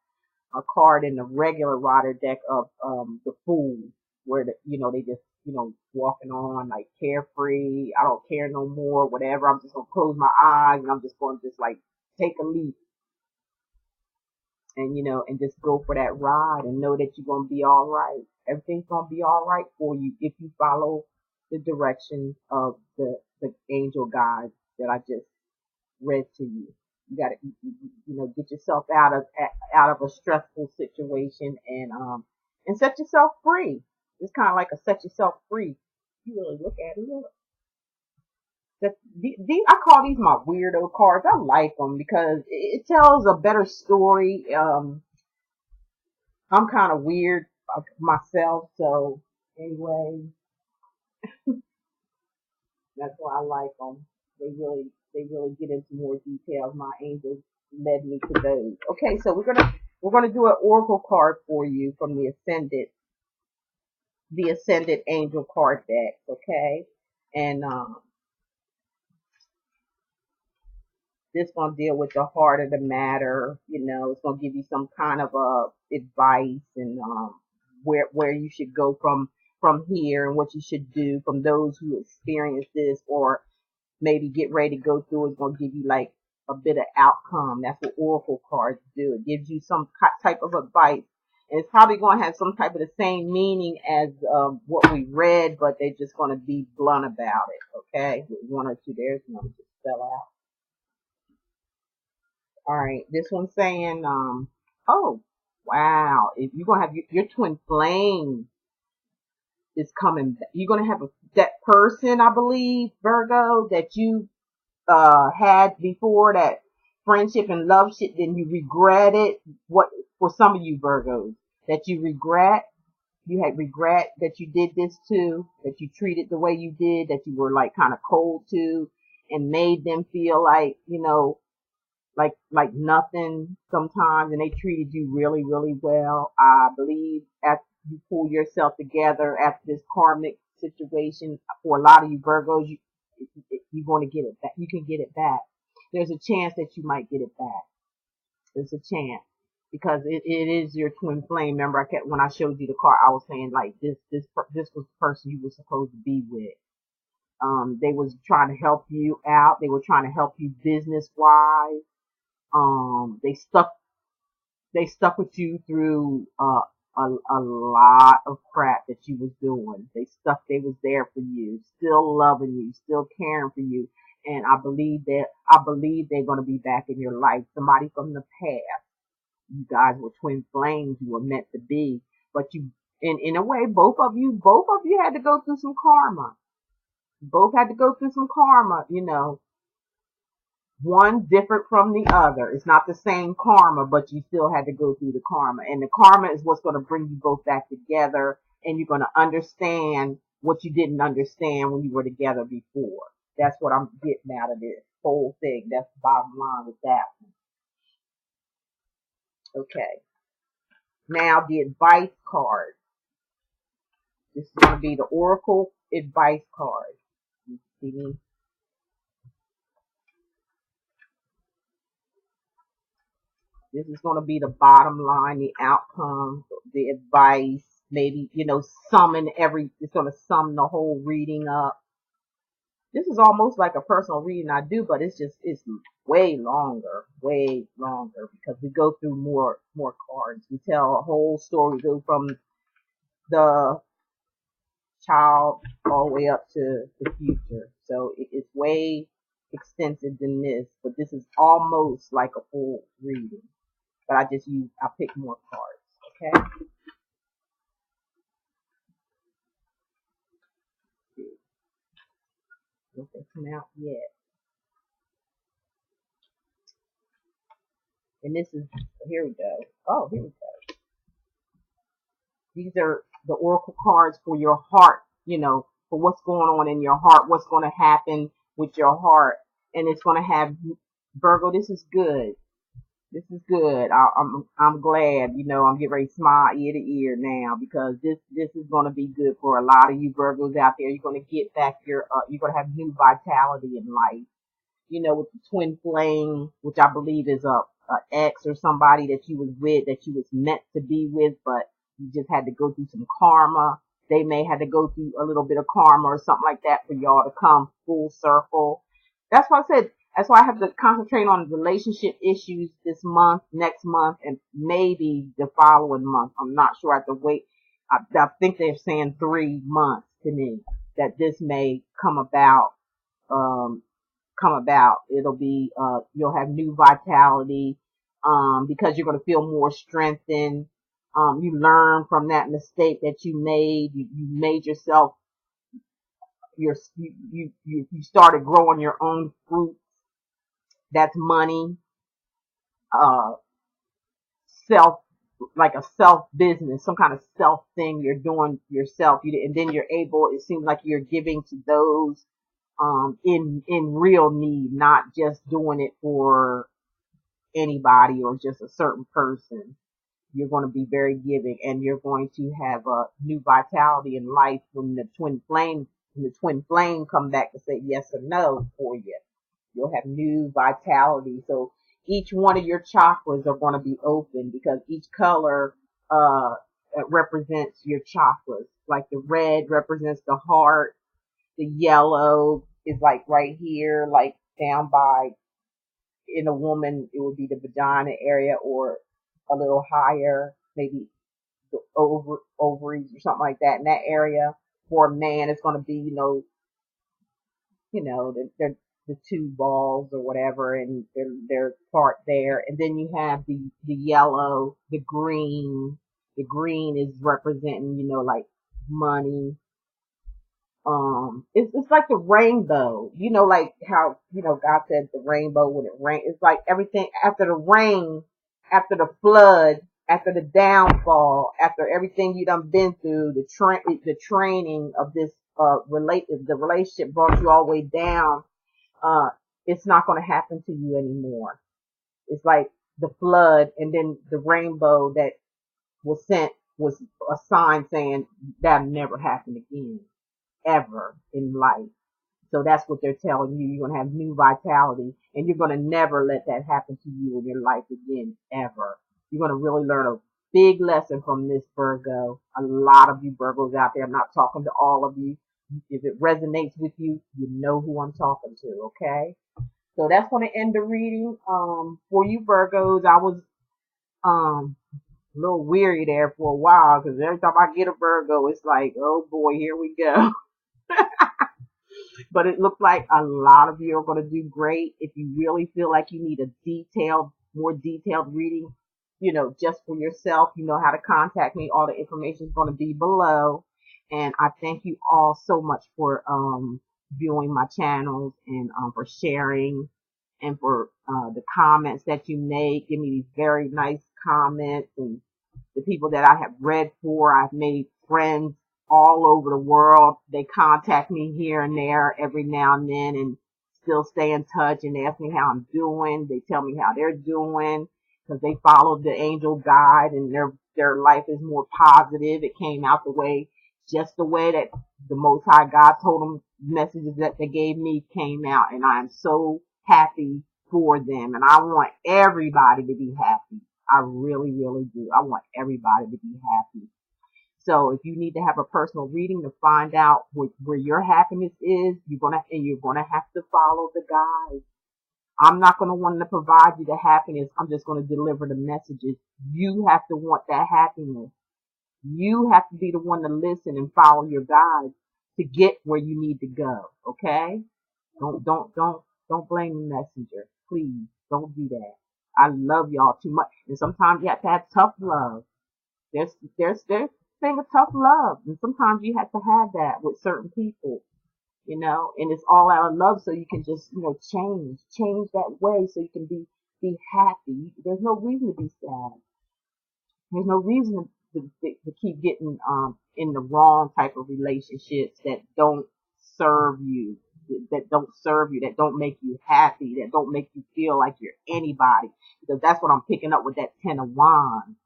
a card in the regular rider deck of the Fool, where they just walking on like carefree. I don't care no more, whatever. I'm just gonna close my eyes and I'm just going to just like take a leap, and and just go for that ride and know that you're gonna be all right. Everything's gonna be all right for you if you follow the directions of the angel guides that I just read to you. You got to get yourself out of a stressful situation and set yourself free. It's kind of like a set yourself free. You really look at it. I call these my weirdo cards. I like them because it tells a better story. I'm kind of weird myself, so anyway. That's why I like them. They really get into more details. My angels led me to those. Okay, so we're gonna do an oracle card for you from the ascended angel card deck. Okay, and this gonna deal with the heart of the matter. It's gonna give you some kind of advice and where you should go from here and what you should do from those who experience this or maybe get ready to go through. It's going to give you like a bit of outcome. That's what oracle cards do. It gives you some type of advice, and it's probably going to have some type of the same meaning as what we read, but they're just going to be blunt about it. Okay, with one or two. There's one just fell out. All right, this one's saying, oh wow, if you're going to have your twin flame is coming, you're going to have that person, I believe, Virgo, that you had before, that friendship and love shit, then you regret it. What, for some of you Virgos, that you had regret that you did this to, that you treated the way you did, that you were like kind of cold to, and made them feel like, like nothing sometimes, and they treated you really, really well. I believe after you pull yourself together after this karmic situation, for a lot of you Virgos, you're going to get it back. You can get it back. There's a chance that you might get it back. There's a chance because it is your twin flame. Remember, when I showed you the card, I was saying like this was the person you were supposed to be with. They was trying to help you out. They were trying to help you business wise. They stuck with you through a lot of crap that you was doing. They was there for you, still loving you, still caring for you. And I believe they're going to be back in your life. Somebody from the past. You guys were twin flames. You were meant to be. But you, in a way, both of you had to go through some karma. Both had to go through some karma, you know. One different from the other. It's not the same karma, but you still had to go through the karma. And the karma is what's going to bring you both back together, and you're going to understand what you didn't understand when you were together before. That's what I'm getting out of this whole thing. That's the bottom line with that one. Okay. Now the advice card. This is going to be the Oracle advice card. You see? This is going to be the bottom line, the outcome, the advice, maybe, you know, it's going to sum the whole reading up. This is almost like a personal reading I do, but it's way longer because we go through more cards. We tell a whole story, we go from the child all the way up to the future. So it's way extensive than this, but this is almost like a full reading. But I pick more cards, okay? Nothing come out yet. And this is, here we go. Oh, here we go. These are the oracle cards for your heart, you know, for what's going on in your heart, what's going to happen with your heart. And it's going to have, Virgo, this is good. This is good. I'm glad, you know, I'm getting ready to smile ear to ear now, because this is going to be good for a lot of you Virgos out there. You're going to get back you're going to have new vitality in life. You know, with the twin flame, which I believe is a ex or somebody that you was with, that you was meant to be with, but you just had to go through some karma. They may have to go through a little bit of karma or something like that for y'all to come full circle. That's why I said, that's why I have to concentrate on relationship issues this month, next month, and maybe the following month. I'm not sure. I have to wait. I think they're saying 3 months to me that this may come about. It'll be, you'll have new vitality, because you're going to feel more strengthened. You learn from that mistake that you made. You made yourself, you started growing your own fruit. That's money, like a self business, some kind of self thing you're doing yourself. And then you're able, it seems like you're giving to those, in real need, not just doing it for anybody or just a certain person. You're going to be very giving, and you're going to have a new vitality in life when the twin flame come back to say yes or no for you. You'll have new vitality. So each one of your chakras are going to be open, because each color represents your chakras. Like the red represents the heart. The yellow is like right here, like down by, in a woman, it would be the vagina area, or a little higher, maybe the ovaries or something like that in that area. For a man, it's going to be, you know, the 2 balls or whatever, and their part there. And then you have the yellow, the green. The green is representing, you know, like money. It's like the rainbow, you know, like how, you know, God said the rainbow when it rains. It's like everything after the rain, after the flood, after the downfall, after everything you done been through, the training of this, the relationship brought you all the way down. It's not going to happen to you anymore. It's like the flood, and then the rainbow that was sent was a sign saying that'll never happen again, ever in life. So that's what they're telling you. You're going to have new vitality, and you're going to never let that happen to you in your life again, ever. You're going to really learn a big lesson from this, Virgo. A lot of you Virgos out there, I'm not talking to all of you. If it resonates with you, you know who I'm talking to, okay? So that's going to end the reading. For you Virgos, I was a little weary there for a while, because every time I get a Virgo, it's like, oh boy, here we go. But it looks like a lot of you are going to do great. If you really feel like you need a more detailed reading, just for yourself, you know how to contact me. All the information is going to be below. And I thank you all so much for viewing my channels and for sharing and for the comments that you make. Give me these very nice comments, and the people that I have read for, I've made friends all over the world. They contact me here and there every now and then and still stay in touch and ask me how I'm doing. They tell me how they're doing because they followed the angel guide and their life is more positive. It came out just the way that the Most High God told them. Messages that they gave me came out, and I am so happy for them. And I want everybody to be happy. I really, really do. I want everybody to be happy. So if you need to have a personal reading to find out where your happiness is, you're gonna have to follow the guide. I'm not gonna want to provide you the happiness. I'm just gonna deliver the messages. You have to want that happiness. You have to be the one to listen and follow your guide to get where you need to go. Okay? Don't blame the messenger. Please don't do that. I love y'all too much. And sometimes you have to have tough love. There's thing of tough love. And sometimes you have to have that with certain people, and it's all out of love so you can just, change that way so you can be happy. There's no reason to be sad. There's no reason to keep getting in the wrong type of relationships that don't serve you, that don't make you happy, that don't make you feel like you're anybody. Because that's what I'm picking up with that Ten of Wands.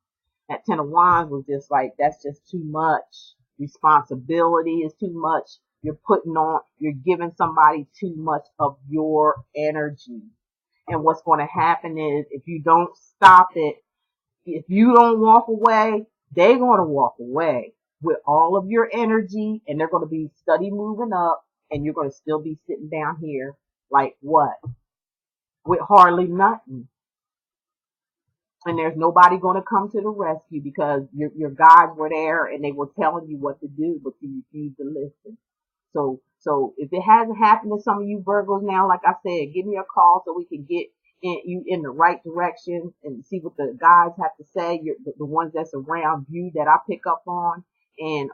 That Ten of Wands was just like, that's just too much. Responsibility is too much. You're giving somebody too much of your energy. And what's going to happen is if you don't stop it, if you don't walk away, they're going to walk away with all of your energy, and they're going to be steady moving up, and you're going to still be sitting down here like what? With hardly nothing. And there's nobody going to come to the rescue because your guides were there and they were telling you what to do, but you refused to listen. So if it hasn't happened to some of you Virgos now, like I said, give me a call so we can get you in the right direction and see what the guides have to say. The ones that's around you that I pick up on, and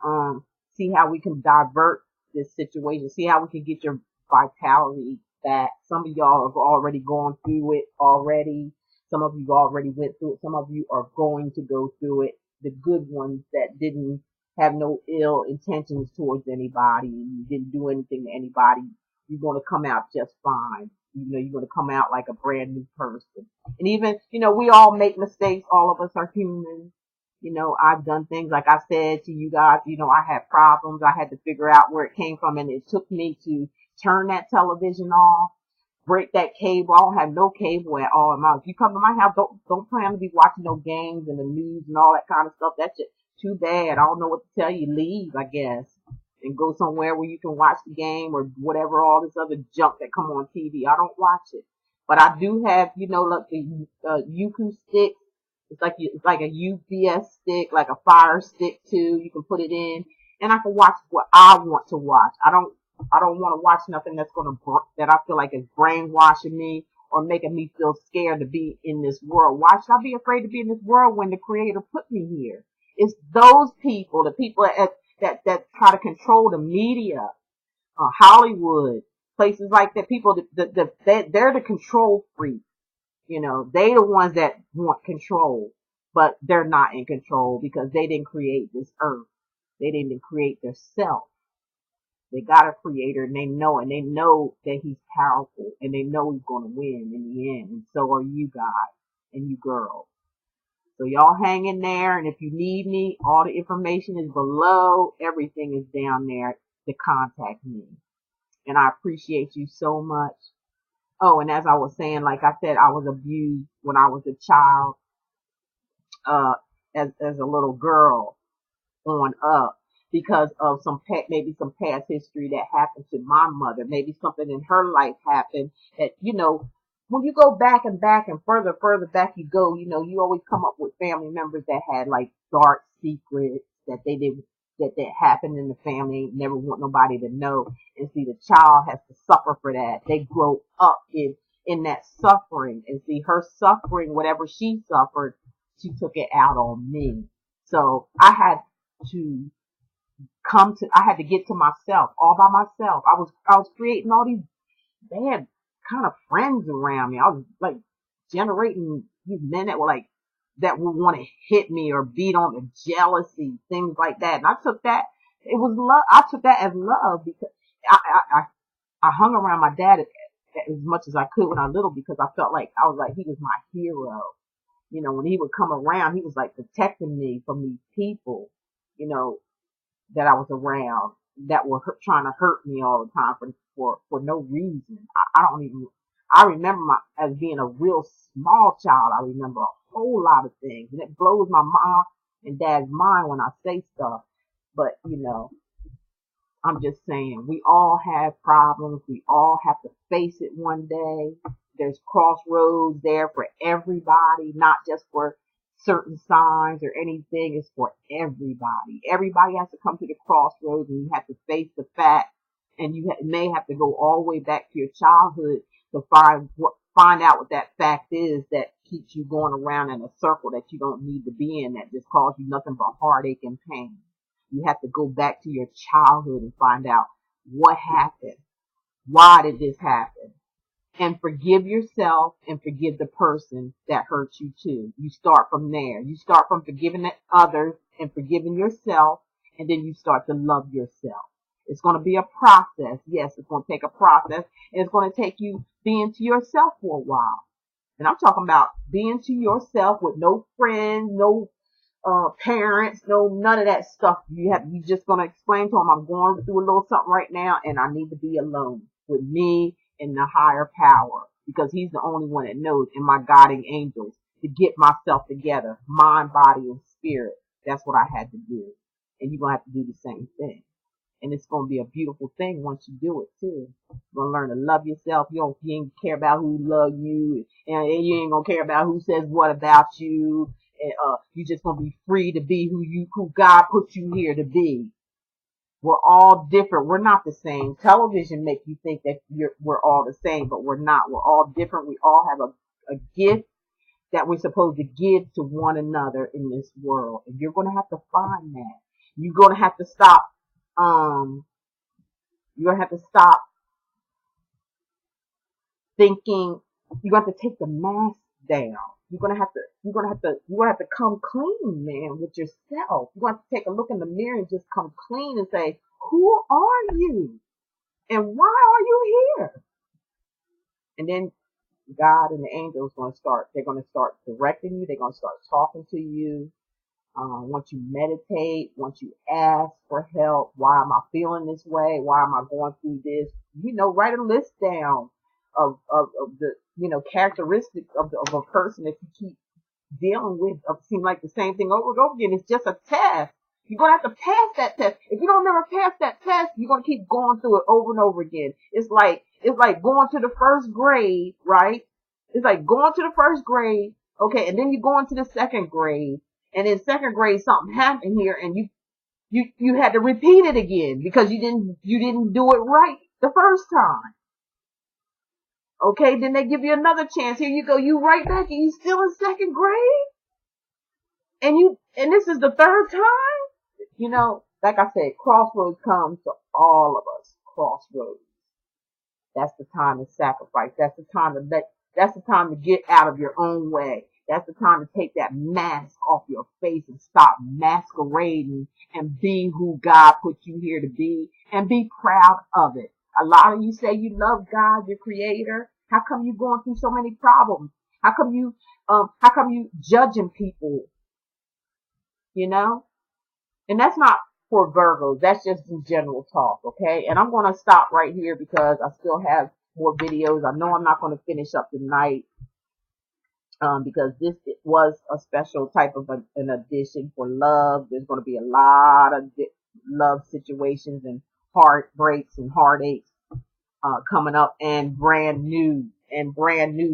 see how we can divert this situation. See how we can get your vitality back. Some of y'all have already gone through it already. Some of you already went through it. Some of you are going to go through it. The good ones that didn't have no ill intentions towards anybody, you didn't do anything to anybody, you're going to come out just fine. You're going to come out like a brand new person. And even, we all make mistakes. All of us are human. I've done things like I said to you guys, I had problems. I had to figure out where it came from, and it took me to turn that television off, break that cable. I don't have no cable at all. If you come to my house, don't plan to be watching no games and the news and all that kind of stuff. That's just too bad. I don't know what to tell you. Leave, I guess, and go somewhere where you can watch the game or whatever, all this other junk that come on TV. I don't watch it. But I do have, like the YOUO stick. It's like a UPS stick, like a fire stick too. You can put it in, and I can watch what I want to watch. I don't want to watch nothing that I feel like is brainwashing me or making me feel scared to be in this world. Why should I be afraid to be in this world when the Creator put me here? It's those people, the people that try to control the media, Hollywood, places like that. People, they're the control freaks. They the ones that want control, but they're not in control because they didn't create this earth. They didn't create their self. They got a creator, and they know that he's powerful, and they know he's going to win in the end. And so are you guys and you girls. So y'all hang in there, and if you need me, all the information is below. Everything is down there to contact me. And I appreciate you so much. Oh, and as I was saying, like I said, I was abused when I was a child, as a little girl on up, because of maybe some past history that happened to my mother. Maybe something in her life happened that, when you go back and further back you go, you always come up with family members that had like dark secrets that they didn't that happened in the family. Never want nobody to know. And see, the child has to suffer for that. They grow up in that suffering. And see, her suffering, whatever she suffered, she took it out on me. So I had to I had to get to myself all by myself. I was creating all these bad kind of friends around me. I was like generating these men that were like, that would want to hit me or beat on the jealousy, things like that. And I took that, it was love. I took that as love because I hung around my dad as much as I could when I was little because I felt like I was like, he was my hero. You know, when he would come around, he was like protecting me from these people, you know, that I was around that were trying to hurt me all the time for no reason. I remember as being a real small child, I remember a whole lot of things, and it blows my mom and dad's mind when I say stuff. But, you know, I'm just saying, we all have problems. We all have to face it one day. There's crossroads there for everybody, not just for certain signs or anything. It's for everybody. Everybody has to come to the crossroads, and you have to face the fact, and you may have to go all the way back to your childhood to find out what that fact is that keeps you going around in a circle that you don't need to be in, that just causes you nothing but heartache and pain. You have to go back to your childhood and find out what happened. Why did this happen? And forgive yourself and forgive the person that hurt you too. You start from there. You start from forgiving the others and forgiving yourself, and then you start to love yourself. It's going to be a process. Yes, it's going to take a process, and it's going to take you being to yourself for a while. And I'm talking about being to yourself with no friends, no parents, no none of that stuff. You just going to explain to them, I'm going through a little something right now, and I need to be alone with me and the higher power, because he's the only one that knows, and my guiding angels, to get myself together, mind, body, and spirit. That's what I had to do, and you're going to have to do the same thing. And it's going to be a beautiful thing once you do it too. You're going to learn to love yourself. You ain't care about who love you, and you ain't going to care about who says what about you. And you just going to be free to be who God put you here to be. We're all different. We're not the same. Television makes you think that we're all the same, but we're not. We're all different. We all have a gift that we're supposed to give to one another in this world. And you're going to have to find that. You're going to have to stop. You're going to have to stop thinking. You're going to have to take the mask down. You're going to have to come clean, man, with yourself. You're going to have to take a look in the mirror and just come clean and say, who are you? And why are you here? And then God and the angels they're going to start directing you. They're going to start talking to you. Once you meditate, once you ask for help, why am I feeling this way? Why am I going through this? You know, write a list down of the, you know, characteristics of a person that you keep dealing with. Seem like the same thing over and over again. It's just a test. You're going to have to pass that test. If you don't never pass that test, you're going to keep going through it over and over again. It's like going to the first grade, right? It's like going to the first grade. Okay. And then you go into the second grade. And in second grade, something happened here, and you had to repeat it again because you didn't do it right the first time. Okay, then they give you another chance. Here you go, you right back, and you still in second grade, and this is the third time. You know, like I said, crossroads comes to all of us. Crossroads. That's the time to sacrifice. That's the time to get out of your own way. That's the time to take that mask off your face and stop masquerading and be who God put you here to be, and be proud of it. A lot of you say you love God, your creator. How come you going through so many problems? How come you judging people? You know? And that's not for Virgos. That's just in general talk, okay? And I'm going to stop right here because I still have more videos. I know I'm not going to finish up tonight. Because this was a special type of an edition for love. There's going to be a lot of love situations and heartbreaks and heartaches coming up, and brand new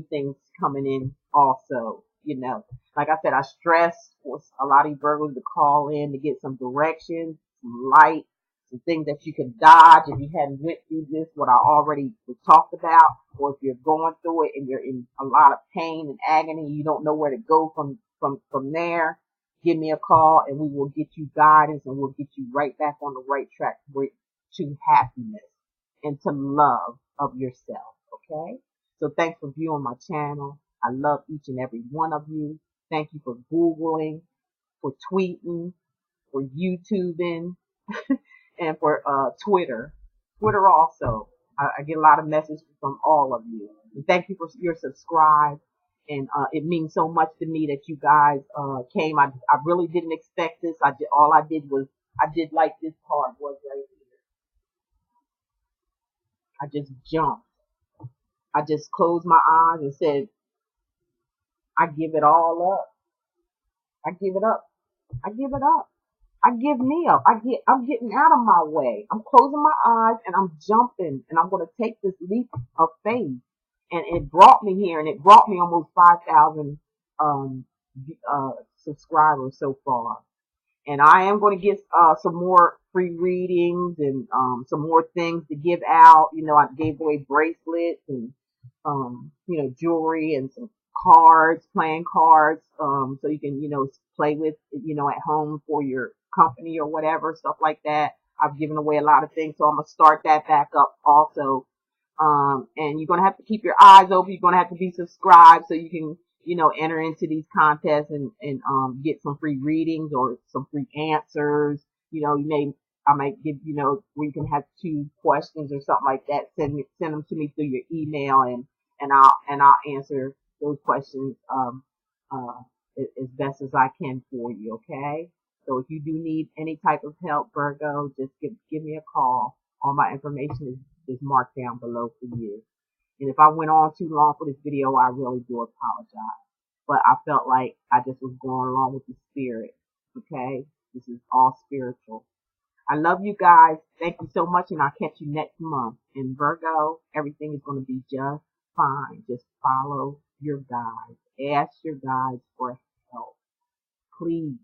things coming in also. You know, like I said, I stress for a lot of you Virgos to call in to get some directions, some light, some things that you can dodge if you hadn't went through this, what I already talked about, or if you're going through it and you're in a lot of pain and agony, you don't know where to go from there, give me a call and we will get you guidance and we'll get you right back on the right track to happiness and to love of yourself. Okay? So thanks for viewing my channel. I love each and every one of you. Thank you for Googling, for tweeting, for YouTubing, and for Twitter. Twitter also. I get a lot of messages from all of you. And thank you for your subscribe. And it means so much to me that you guys came. I really didn't expect this. All I did was I did like this part was right here. I just jumped. I just closed my eyes and said, I give it all up. I give it up. I give it up. I give me up. I'm getting out of my way. I'm closing my eyes and I'm jumping and I'm going to take this leap of faith. And it brought me here and it brought me almost 5,000 subscribers so far. And I am going to get some more free readings and some more things to give out. You know, I gave away bracelets and you know, jewelry and some cards, playing cards, so you can, you know, play with, you know, at home for your company or whatever, stuff like that. I've given away a lot of things, so I'm gonna start that back up also. And you're gonna have to keep your eyes open. You're gonna have to be subscribed so you can, you know, enter into these contests and get some free readings or some free answers. You know, I might give, you know, where you can have 2 questions or something like that. Send them to me through your email and I'll answer those questions as best as I can for you. Okay. So if you do need any type of help, Virgo, just give me a call. All my information is marked down below for you. And if I went on too long for this video, I really do apologize. But I felt like I just was going along with the spirit. Okay? This is all spiritual. I love you guys. Thank you so much, and I'll catch you next month. And Virgo, everything is going to be just fine. Just follow your guides. Ask your guides for help. Please.